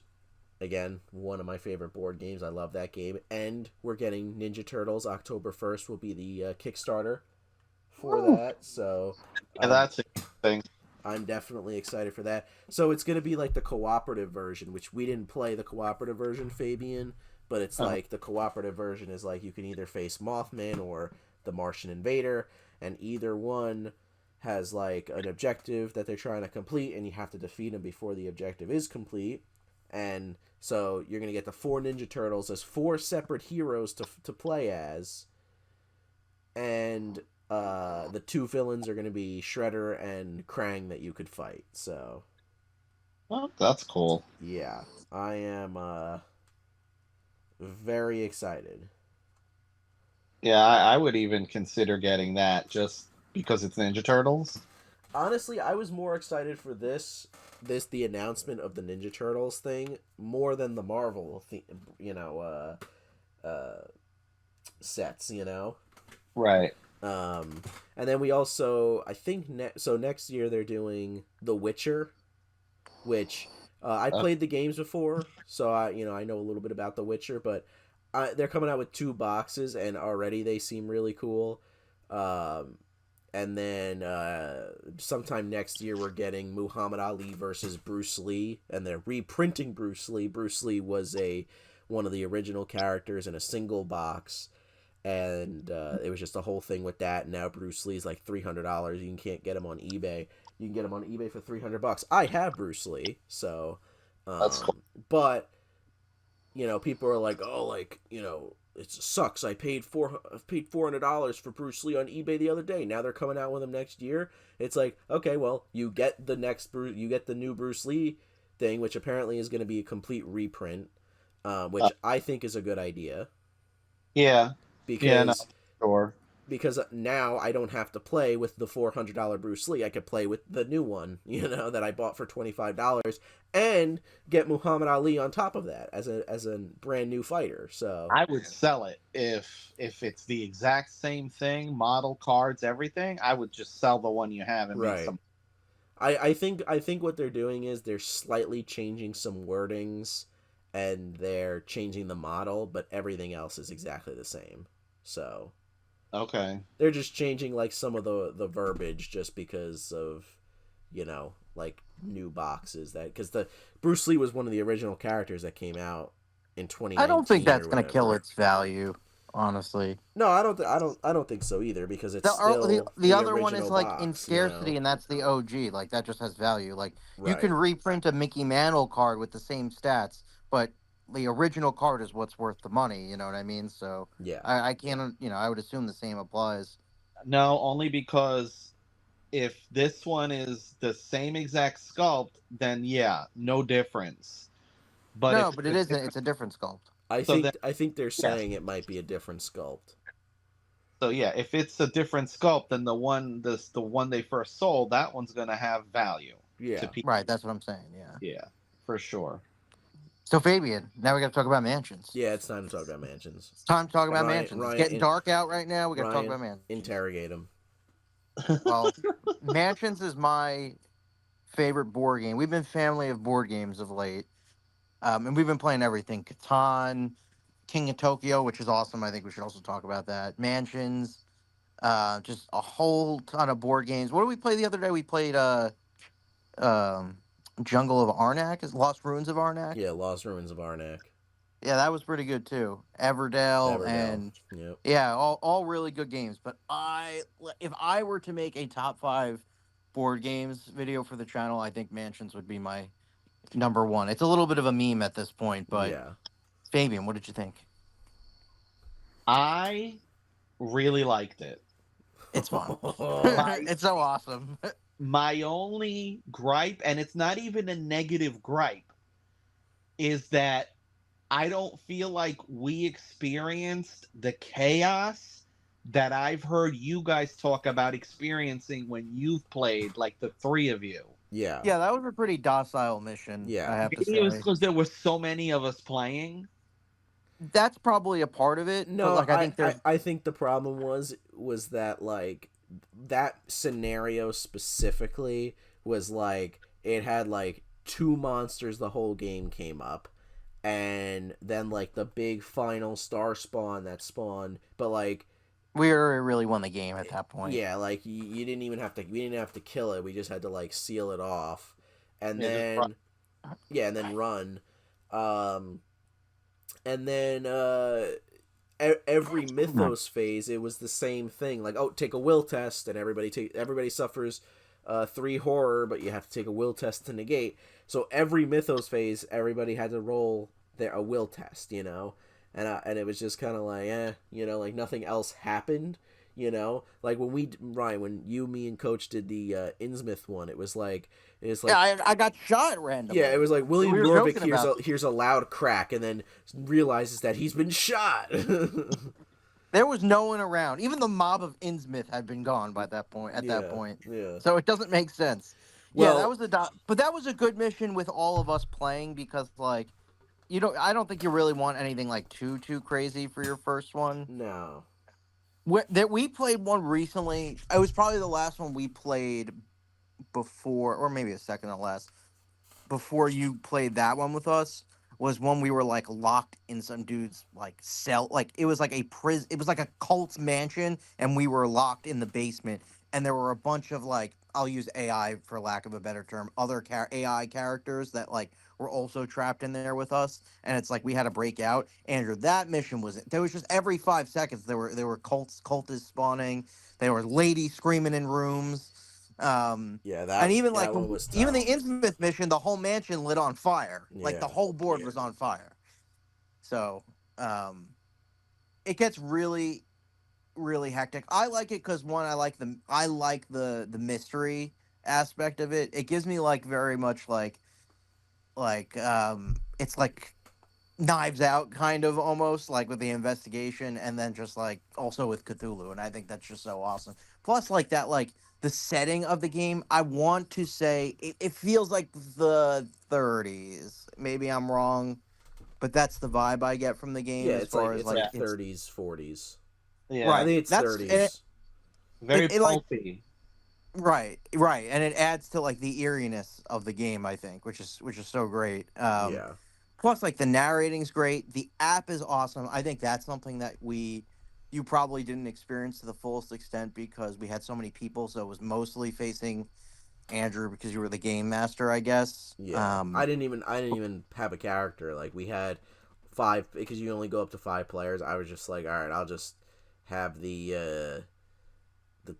again, one of my favorite board games. I love that game, and we're getting Ninja Turtles. October 1st will be the Kickstarter for that. So Yeah, that's interesting. I'm definitely excited for that. So it's going to be like the cooperative version, which we didn't play the cooperative version, Fabian, but it's like the cooperative version is like you can either face Mothman or the Martian Invader, and either one has like an objective that they're trying to complete, and you have to defeat him before the objective is complete. And so you're gonna get the 4 Ninja Turtles as 4 separate heroes to play as, and the 2 villains are gonna be Shredder and Krang that you could fight. So Oh, that's cool. yeah, I am very excited. Yeah, I would even consider getting that just because it's Ninja Turtles. Honestly, I was more excited for the announcement of the Ninja Turtles thing more than the Marvel sets, Right. And then we also, I think, next year they're doing The Witcher, which I played the games before, so I know a little bit about The Witcher, but they're coming out with 2 boxes, and already they seem really cool. And then sometime next year we're getting Muhammad Ali versus Bruce Lee, and they're reprinting Bruce Lee. Bruce Lee was one of the original characters in a single box, and it was just a whole thing with that. Now Bruce Lee's like $300. You can't get him on eBay. You can get him on eBay for $300. I have Bruce Lee, so That's cool. but people are like, oh, like it sucks. I paid $400 for Bruce Lee on eBay the other day. Now they're coming out with him next year. It's like, okay, well, you get the new Bruce Lee thing, which apparently is going to be a complete reprint, which I think is a good idea. Yeah. Because sure. Because now I don't have to play with the $400 Bruce Lee. I could play with the new one, that I bought for $25, and get Muhammad Ali on top of that as a brand new fighter. So I would sell it if it's the exact same thing, model, cards, everything. I would just sell the one you have and make some. I think what they're doing is they're slightly changing some wordings, and they're changing the model, but everything else is exactly the same. So okay, they're just changing like some of the verbiage just because of like new boxes, that because the Bruce Lee was one of the original characters that came out in 2019. I don't think that's going to kill whatever. its value, honestly. No, I don't think so either, because it's still the other one original is like box, in scarcity, and that's the OG. Like that just has value. Like you Right. can reprint a Mickey Mantle card with the same stats, but the original card is what's worth the money. You know what I mean? So Yeah. I can't. I would assume the same applies. No, only because if this one is the same exact sculpt, then yeah, no difference. But No, if but it isn't. It's a different sculpt. I think they're yes. saying it might be a different sculpt. So yeah, if it's a different sculpt than the one they first sold, that one's gonna have value. Yeah. To people. Right. That's what I'm saying. Yeah. Yeah, for sure. So Fabian, now we got to talk about mansions. Yeah, it's time to talk about mansions. It's time to talk about mansions. Ryan, It's getting dark out right now. We got to talk about mansions. Interrogate him. Well, mansions is my favorite board game. We've been family of board games of late, and we've been playing everything: Catan, King of Tokyo, which is awesome. I think we should also talk about that. Mansions, just a whole ton of board games. What did we play the other day? We played Jungle of Arnak, is Lost Ruins of Arnak. Yeah, Lost Ruins of Arnak. Yeah, that was pretty good too. Everdell. And yep. yeah, all really good games. But if I were to make a top 5 board games video for the channel, I think Mansions would be my number 1. It's a little bit of a meme at this point, but yeah. Fabian, what did you think? I really liked it. It's fun. It's so awesome. My only gripe, and it's not even a negative gripe, is that I don't feel like we experienced the chaos that I've heard you guys talk about experiencing when you've played, like the 3 of you. Yeah. Yeah, that was a pretty docile mission. Yeah. I have to Maybe it was say. because there were so many of us playing. That's probably a part of it. No, but, like, I think the problem was that like that scenario specifically was like it had like 2 monsters the whole game came up, and then like the big final star spawn that spawned, but like we really won the game at that point. Yeah, like you didn't even have to. We didn't have to kill it. We just had to like seal it off, and then run. And then every Mythos phase, it was the same thing. Like, oh, take a will test, and everybody suffers 3 horror, but you have to take a will test to negate. So every Mythos phase, everybody had to roll a will test, and it was just kind of like, like nothing else happened. Like when you, me, and Coach did the Innsmouth one, it was like Yeah, I got shot randomly. yeah, it was like William We were Norvik joking about hears a loud crack and then realizes that he's been shot. There was no one around. Even the mob of Innsmouth had been gone by that point. At that point, yeah. so it doesn't make sense. Well, Yeah, that was but that was a good mission with all of us playing because like, I don't think you really want anything like too crazy for your first one. No. That we played one recently. It was probably the last one we played before, or maybe a second to last, before you played that one with us, was when we were like locked in some dude's like cell. Like it was like a prison. It was like a cult's mansion, and we were locked in the basement. And there were a bunch of like, I'll use AI for lack of a better term, other AI characters that like were also trapped in there with us. And it's like we had to break out. Andrew, that mission there was just every 5 seconds there were cultists spawning. There were ladies screaming in rooms. Yeah, And even like that one was even the tough. Innsmouth mission, the whole mansion lit on fire. Like the Yeah. whole board was on fire. So it gets really, really hectic. I like it because one, I like the mystery aspect of it. It gives me like very much it's like Knives Out kind of almost like with the investigation, and then just like also with Cthulhu, and I think that's just so awesome. Plus like that, like the setting of the game, I want to say it feels like the 30s. Maybe I'm wrong, but that's the vibe I get from the game Yeah, as it's far like as it's like like 30s, 40s. Yeah. I right. think it's That's 30s. Very it like pulpy. right, and it adds to like the eeriness of the game, I think, which is so great. Yeah. Plus, like the narrating's great. The app is awesome. I think that's something that you probably didn't experience to the fullest extent because we had so many people. So it was mostly facing Andrew because you were the game master, I guess. Yeah. I didn't even have a character. Like we had 5 because you only go up to 5 players. I was just like, all right, I'll just have the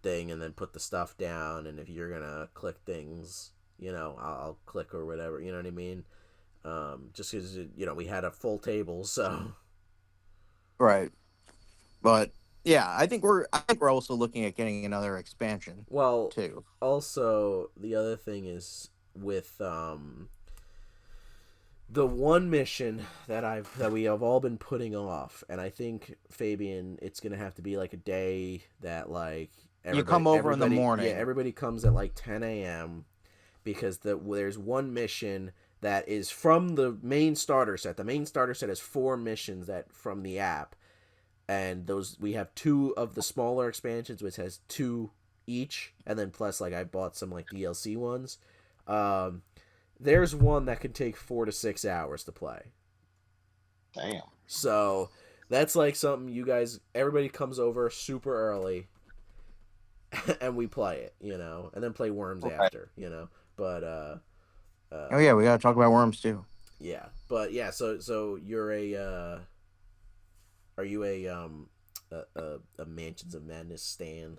thing and then put the stuff down, and if you're gonna click things, I'll click or whatever. You know what I mean? Just because we had a full table, so Right, but yeah, I think we're also looking at getting another expansion well. too. Also, the other thing is with the one mission that we have all been putting off, and I think Fabian, it's gonna have to be like a day that like You come over in the morning. Yeah, everybody comes at like 10 a.m. because there's one mission that is from the main starter set. The main starter set has 4 missions that from the app, and those we have 2 of the smaller expansions, which has 2 each, and then plus like I bought some like DLC ones. There's one that can take 4 to 6 hours to play. Damn. So that's like something everybody comes over super early, and we play it, and then play Worms after, But Oh yeah, we gotta talk about Worms too. yeah, but yeah. So you're are you a Mansions of Madness stan?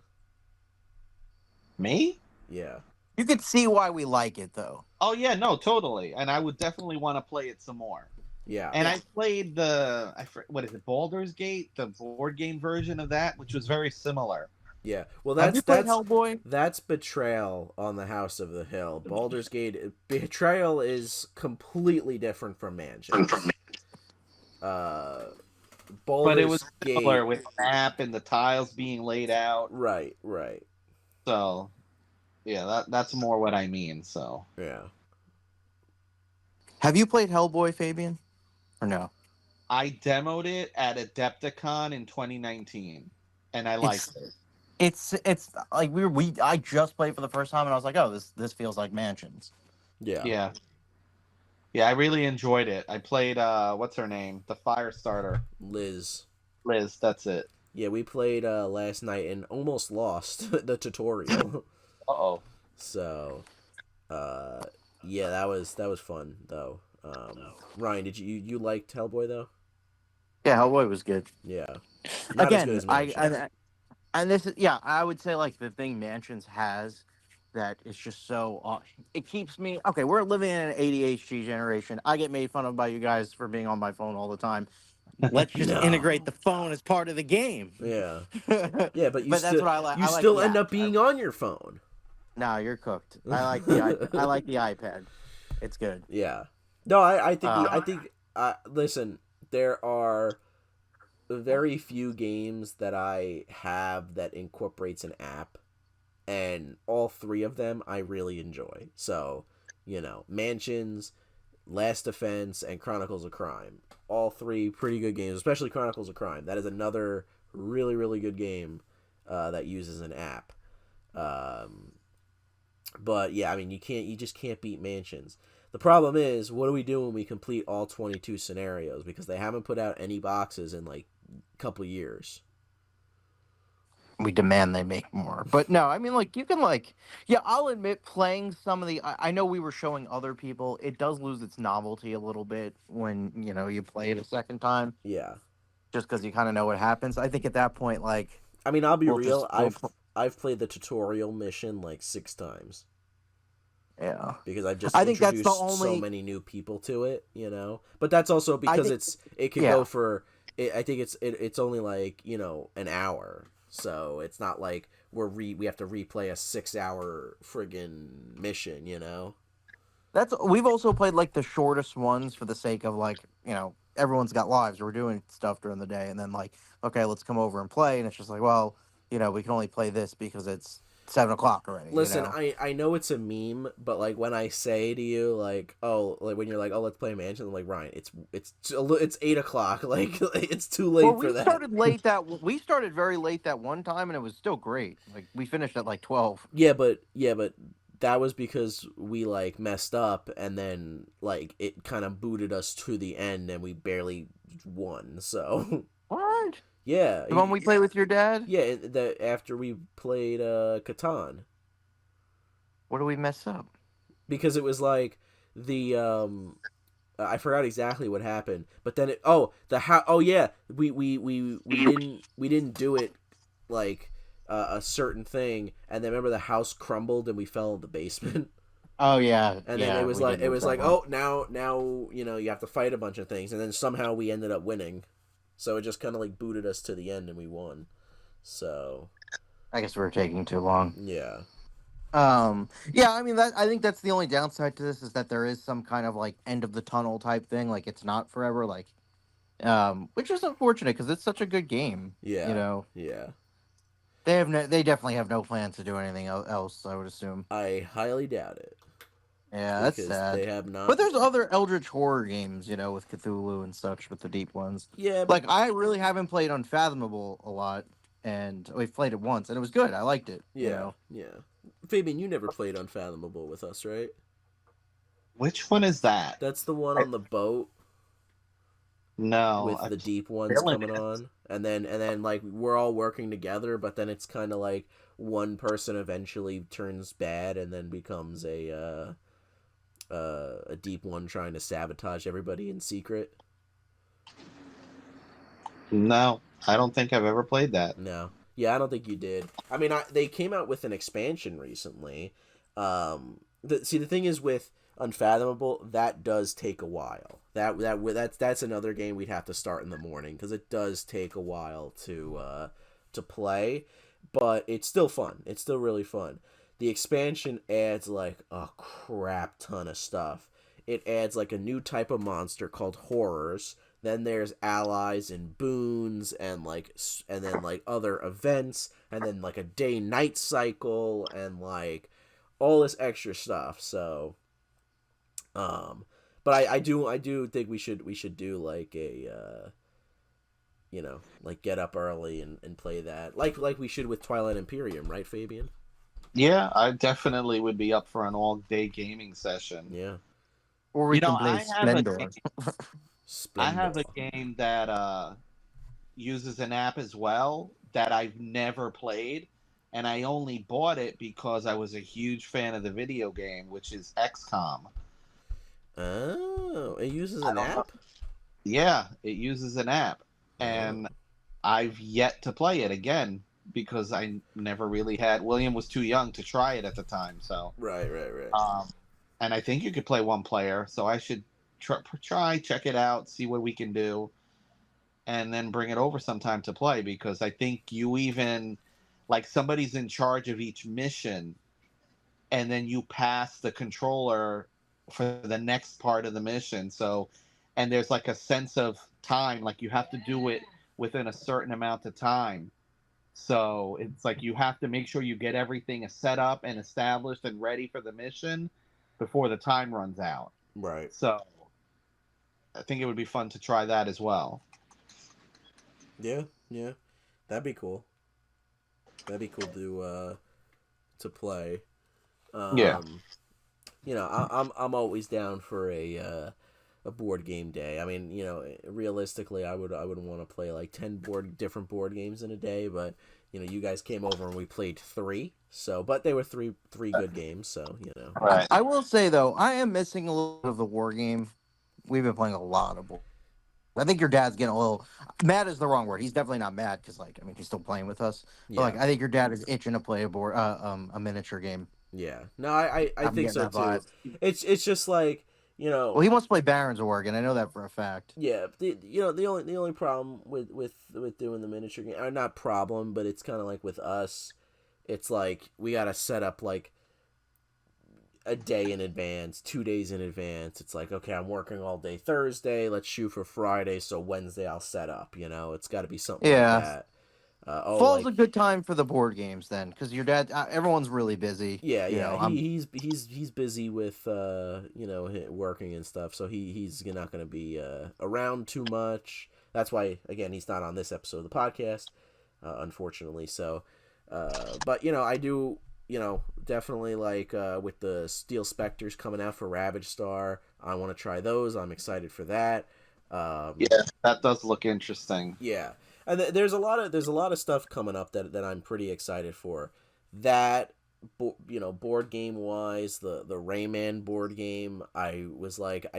Me? Yeah. You could see why we like it though. Oh yeah, no, totally. And I would definitely want to play it some more. Yeah. And I played what is it, Baldur's Gate, the board game version of that, which was very similar. Yeah. Well, Have you played that's Hellboy? That's Betrayal on the House of the Hill. Baldur's Gate Betrayal is completely different from Mansions. Baldur's But it was Gate, similar with the map and the tiles being laid out. Right. So yeah, that's more what I mean. So Yeah. Have you played Hellboy, Fabian? Or no? I demoed it at Adepticon in 2019, and I liked it. It's like I just played for the first time and I was like, oh, this feels like Mansions. Yeah. Yeah, I really enjoyed it. I played what's her name? The fire starter. Liz, that's it. Yeah, we played last night and almost lost the tutorial. Uh-oh. So yeah, that was fun though. Ryan, did you liked Hellboy though? Yeah, Hellboy was good. Yeah, not as good Again, as Mansion. and this is, yeah, I would say like the thing Mansions has that is just so it keeps me okay. We're living in an ADHD generation. I get made fun of by you guys for being on my phone all the time. Let's just integrate No. the phone as part of the game. Yeah. But Yeah, but that's what I like. you I like still the end app. up being on your phone. No, you're cooked. I like the iPad. I like the iPad. It's good. Yeah. No, I think Uh, listen, there are very few games that I have that incorporates an app, and all three of them I really enjoy. So, Mansions, Last Defense, and Chronicles of Crime. All three pretty good games, especially Chronicles of Crime. That is another really, really good game that uses an app. But yeah, I mean, you just can't beat Mansions. The problem is, what do we do when we complete all 22 scenarios? Because they haven't put out any boxes in like a couple years. we demand they make more. But no, I mean, like, you can, like, yeah, I'll admit playing some of the, I know we were showing other people, it does lose its novelty a little bit when, you play it a second time, Yeah. just because you kind of know what happens. I think at that point, like, I mean, I'll be real. we'll, I've played the tutorial mission like 6 times. Yeah. Because I've just I think that's the introduced so only, many new people to it, But that's also because it could yeah. go for. I think it's only like an hour, so it's not like we have to replay a 6-hour friggin' mission, We've also played like the shortest ones for the sake of like, everyone's got lives. We're doing stuff during the day, and then like, okay, let's come over and play. And it's just like, well, we can only play this because it's 7 o'clock already. Listen, I know it's a meme, but like when I say to you like, oh, like when you're like, oh, let's play Mansion, I'm like, Ryan, it's 8 o'clock, like it's too late for that. We started very late that one time, and it was still great. Like we finished at like 12. Yeah, but that was because we like messed up, and then like it kind of booted us to the end, and we barely won. So What? yeah, The one we played with your dad? yeah, after we played Catan, What did we mess up? because it was like the I forgot exactly what happened, but then yeah, we didn't do it like a certain thing, and then remember the house crumbled and we fell in the basement. Oh yeah, And then it was like oh, now you have to fight a bunch of things, and then somehow we ended up winning, so it just kind of like booted us to the end and we won. So I guess we were taking too long. yeah. Yeah, I mean I think that's the only downside to this is that there is some kind of like end of the tunnel type thing, like it's not forever, like which is unfortunate because it's such a good game. Yeah. Yeah. They definitely have no plans to do anything else, I would assume. I highly doubt it. Yeah, that's because sad. they have not. But there's other Eldritch horror games, with Cthulhu and such, with the deep ones. Yeah, but... like I really haven't played Unfathomable a lot, and we've played it once, and it was good. I liked it. Yeah, yeah. Fabian, you never played Unfathomable with us, right? Which one is that? That's the one on the boat. No, with the deep ones coming on, and then like we're all working together, but then it's kind of like one person eventually turns bad and then becomes a deep one trying to sabotage everybody in secret. No, I don't think I've ever played that. No, yeah, I don't think you did. I mean, they came out with an expansion recently. The thing is with Unfathomable, that does take a while. That's another game we'd have to start in the morning because it does take a while to play, but it's still fun. It's still really fun. The expansion adds like a crap ton of stuff. It adds like a new type of monster called horrors. Then there's allies and boons and then like other events, and then like a day-night cycle and like all this extra stuff. So but I do think we should do like a like get up early and play that like we should with Twilight Imperium, right, Fabian? Yeah, I definitely would be up for an all-day gaming session. Yeah. Or we can play Splendor. I have a game that uses an app as well that I've never played, and I only bought it because I was a huge fan of the video game, which is XCOM. Oh, it uses an app? Yeah, it uses an app. and I've yet to play it again because I never really had. William was too young to try it at the time, so Right. and I think you could play one player, so I should try check it out, see what we can do, and then bring it over sometime to play because I think you even like somebody's in charge of each mission, and then you pass the controller for the next part of the mission. So, and there's like a sense of time, like you have to do it within a certain amount of time. So it's like you have to make sure you get everything set up and established and ready for the mission before the time runs out. Right. So I think it would be fun to try that as well. Yeah. That'd be cool. That'd be cool to play. Yeah. I'm always down for a board game day. I mean, realistically, I wouldn't want to play like 10 different board games in a day, but you guys came over and we played 3. So, but they were three good games, so. Right. I will say though, I am missing a little bit of the war game. We've been playing a lot of board. I think your dad's getting a little mad. Is the wrong word. He's definitely not mad because, he's still playing with us. But I think your dad is itching to play a miniature game. Yeah. No, I think so too. It's just like, Well, he wants to play Baron's Organ. I know that for a fact. Yeah. The only problem with doing the miniature game, or not problem, but it's kind of like with us, it's like we gotta set up like a day in advance, 2 days in advance. It's like, okay, I'm working all day Thursday. Let's shoot for Friday, so Wednesday I'll set up. It's got to be something like that. Fall's a good time for the board games then, because your dad, everyone's really busy. Yeah. He's busy with working and stuff, so he's not going to be around too much. That's why, again, he's not on this episode of the podcast, unfortunately. So, but I do. Definitely like with the Steel Spectres coming out for Ravage Star, I want to try those. I'm excited for that. Yeah, that does look interesting. Yeah, and there's a lot of stuff coming up that I'm pretty excited for. That board game wise, the Rayman board game, I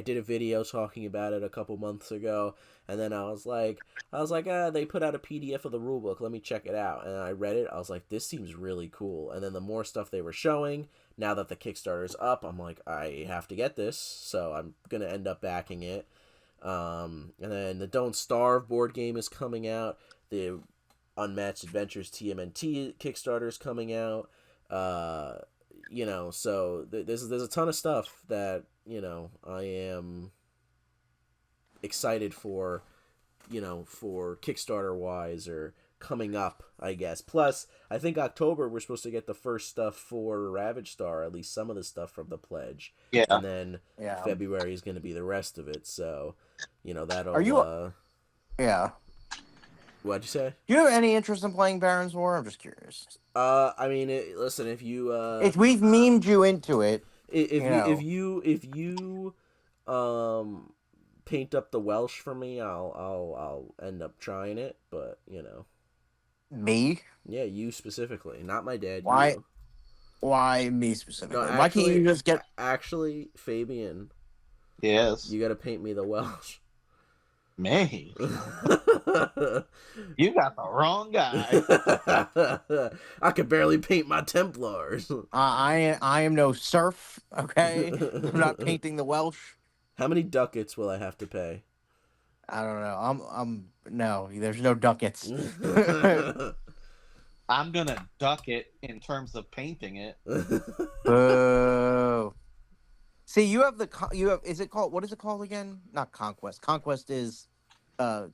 did a video talking about it a couple months ago, and then I was like, they put out a PDF of the rulebook, let me check it out. And I read it, I was like, this seems really cool. And then the more stuff they were showing, now that the Kickstarter's up, I'm like, I have to get this, so I'm gonna end up backing it. And then the Don't Starve board game is coming out. The Unmatched Adventures TMNT Kickstarter is coming out. So there's a ton of stuff that I am excited for, for Kickstarter wise or coming up, I guess. Plus, I think October we're supposed to get the first stuff for Ravage Star, at least some of the stuff from the pledge. Yeah. And then February is going to be the rest of it. So, that'll. Are you? Yeah. What'd you say? Do you have any interest in playing Baron's War? I'm just curious. I mean, listen, if you if we've memed you into it, if you paint up the Welsh for me, I'll end up trying it, but me? Yeah, you specifically, not my dad. Why? You. Why me specifically? No, actually, why can't you just get? Actually, Fabian. Yes. You got to paint me the Welsh. Me? You got the wrong guy. I could barely paint my Templars. I am no serf, okay? I'm not painting the Welsh. How many ducats will I have to pay? I don't know. I'm no, there's no ducats. I'm gonna duck it in terms of painting it. Boo. See, you have is it called, what is it called again? Not Conquest. Conquest is 10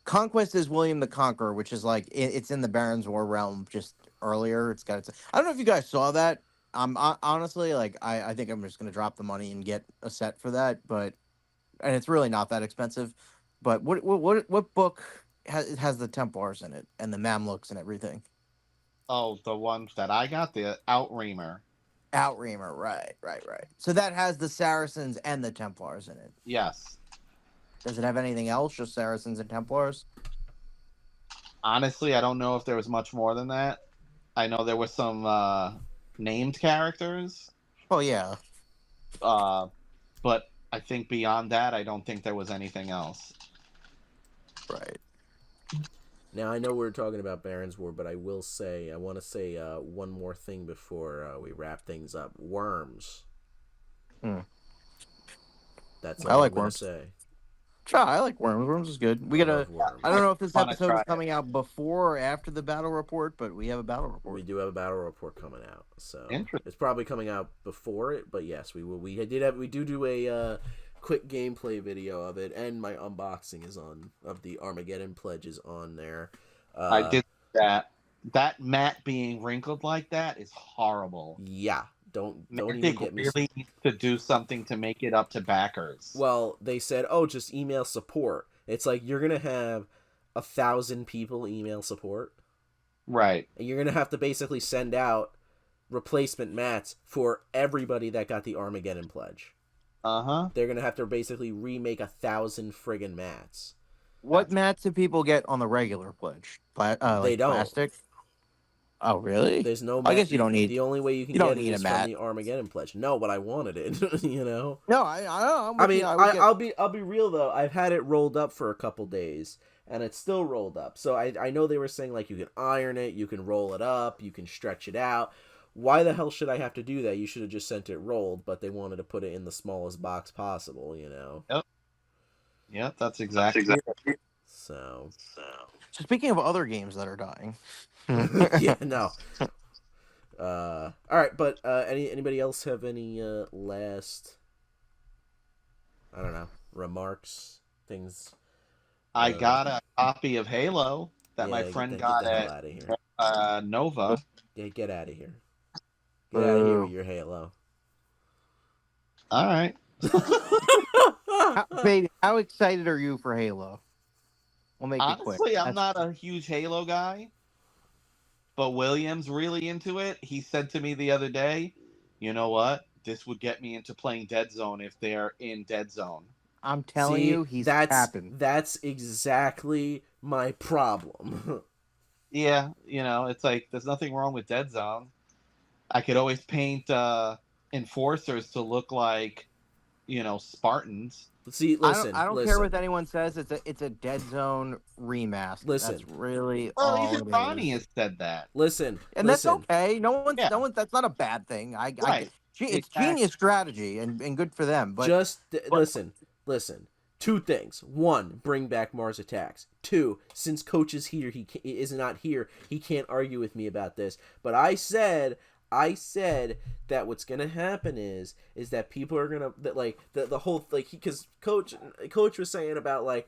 Conquest is William the Conqueror, which is like it's in the Baron's War realm just earlier. It's got I don't know if you guys saw that. Honestly, like I think I'm just gonna drop the money and get a set for that, and it's really not that expensive. But what book has the Templars in it and the Mamluks and everything? Oh, the one that I got, the Outreamer. Outreamer, right. So that has the Saracens and the Templars in it. Yes. Does it have anything else? Just Saracens and Templars? Honestly, I don't know if there was much more than that. I know there were some named characters. Oh yeah. But I think beyond that, I don't think there was anything else. Right. Now, I know we're talking about Baron's War, but I want to say one more thing before we wrap things up. Worms. Hmm. That's I all I'm like going to Worms. say. Sure, I like Worms. Worms is good. I love I don't Worms. know if this Want to episode try is it. coming out before or after the battle report, but we have a battle report. We do have a battle report coming out, so Interesting. it's probably coming out before it. But yes, we will. We do a quick gameplay video of it, and my unboxing is on of the Armageddon pledges on there. I did that. That mat being wrinkled like that is horrible. Yeah, don't even Niantic get me. really needs to do something to make it up to backers. Well, they said, oh, just email support. It's like you're gonna have 1,000 people email support, Right. and you're gonna have to basically send out replacement mats for everybody that got the Armageddon pledge. Uh-huh. They're gonna have to basically remake 1,000 friggin' mats. What mats do people get on the regular pledge? They Like don't. plastic? Oh, really? There's no I mat. guess you don't need. The only way you can you don't get it need a is from mat. the Armageddon pledge. No, but I wanted it. You know. No, I'm I with mean, you. I would get- I'll be real though. I've had it rolled up for a couple days, and it's still rolled up. So I know they were saying like you can iron it, you can roll it up, you can stretch it out. Why the hell should I have to do that? You should have just sent it rolled, but they wanted to put it in the smallest box possible. You know. Yep, that's exactly. So. So speaking of other games that are dying, Yeah. No. All right, but anybody else have any last, I don't know, remarks, things? I got a copy of Halo that my friend got get the hell at out of here. Nova. Yeah, get out of here. Get out of here with your Halo. All right. baby, how excited are you for Halo? We'll make it quick. Honestly, I'm not a huge Halo guy, but William's really into it. He said to me the other day, you know what? This would get me into playing Dead Zone if they're in Dead Zone. I'm telling See, you, he's capping. That's exactly my problem. Yeah, it's like there's nothing wrong with Dead Zone. I could always paint enforcers to look like, Spartans. See, listen, I don't care what anyone says. It's a Dead Zone remaster. Listen. That's really Well, all even it Ronnie is. has said that. Listen, And that's okay. No one's. Yeah. That's not a bad thing. Right. It's Exactly. genius strategy and good for them. But listen. Two things. One, bring back Mars Attacks. Two, since Coach is here, is not here. He can't argue with me about this. But I said that what's gonna happen is that people are gonna the whole because Coach was saying about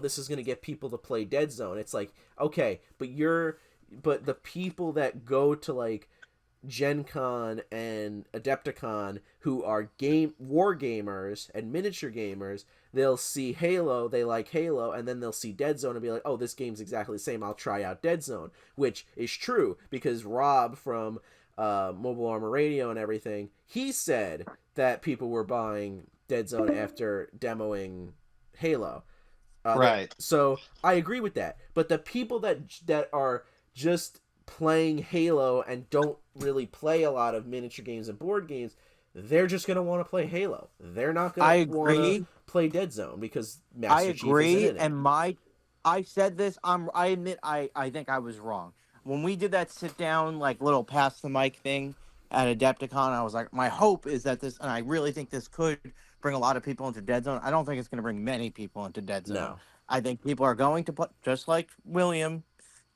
this is gonna get people to play Dead Zone. It's like, okay, but the people that go to Gen Con and Adepticon who are war gamers and miniature gamers, they'll see Halo, they like Halo, and then they'll see Dead Zone and be like, oh, this game's exactly the same, I'll try out Dead Zone, which is true because Rob from Mobile Armor Radio and everything, he said that people were buying Dead Zone after demoing Halo. Right. So I agree with that, but the people that are just playing Halo and don't really play a lot of miniature games and board games, they're just going to want to play Halo. They're not going to want to play Dead Zone because Master Chief isn't in it. And I said this. I admit I think I was wrong when we did that sit down little pass the mic thing at Adepticon. I was like, my hope is that this, and I really think this could bring a lot of people into Dead Zone. I don't think it's going to bring many people into Dead Zone. No. I think people are going to play just like William.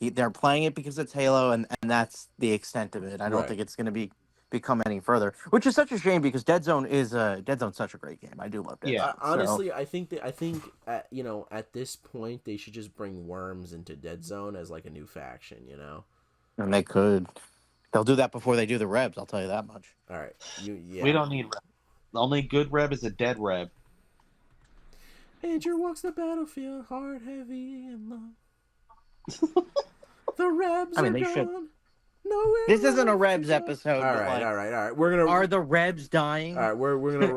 They're playing it because it's Halo, and that's the extent of it. I don't think it's going to become any further, which is such a shame because Dead Zone's such a great game. I do love Dead Zone. Honestly, I think at this point they should just bring Worms into Dead Zone as a new faction. And they could. They'll do that before they do the Rebs. I'll tell you that much. All right, We don't need Reb. The only good Reb is a dead Reb. Andrew walks the battlefield, hard, heavy, and low. The Rebs are gone. This isn't a Rebs episode. All right. Are the Rebs dying? All right, we're gonna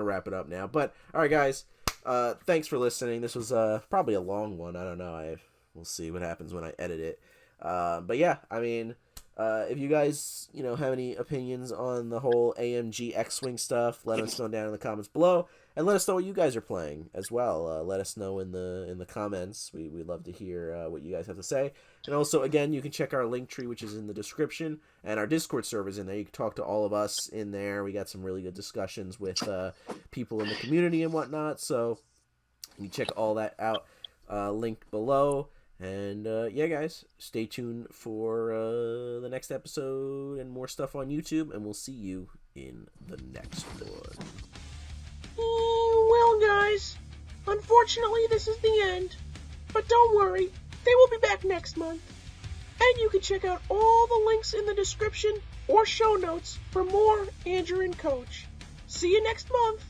wrap it up now. But all right, guys, thanks for listening. This was probably a long one. I don't know. We'll see what happens when I edit it. But yeah, I mean, if you guys have any opinions on the whole AMG X-Wing stuff, let us know down in the comments below. And let us know what you guys are playing as well. Let us know in the comments. We'd love to hear what you guys have to say. And also, again, you can check our link tree, which is in the description, and our Discord server's in there. You can talk to all of us in there. We got some really good discussions with people in the community and whatnot. So you can check all that out. Link below. And yeah, guys, stay tuned for the next episode and more stuff on YouTube. And we'll see you in the next one. Well, guys, unfortunately, this is the end. But don't worry, they will be back next month. And you can check out all the links in the description or show notes for more Andrew and Coach. See you next month.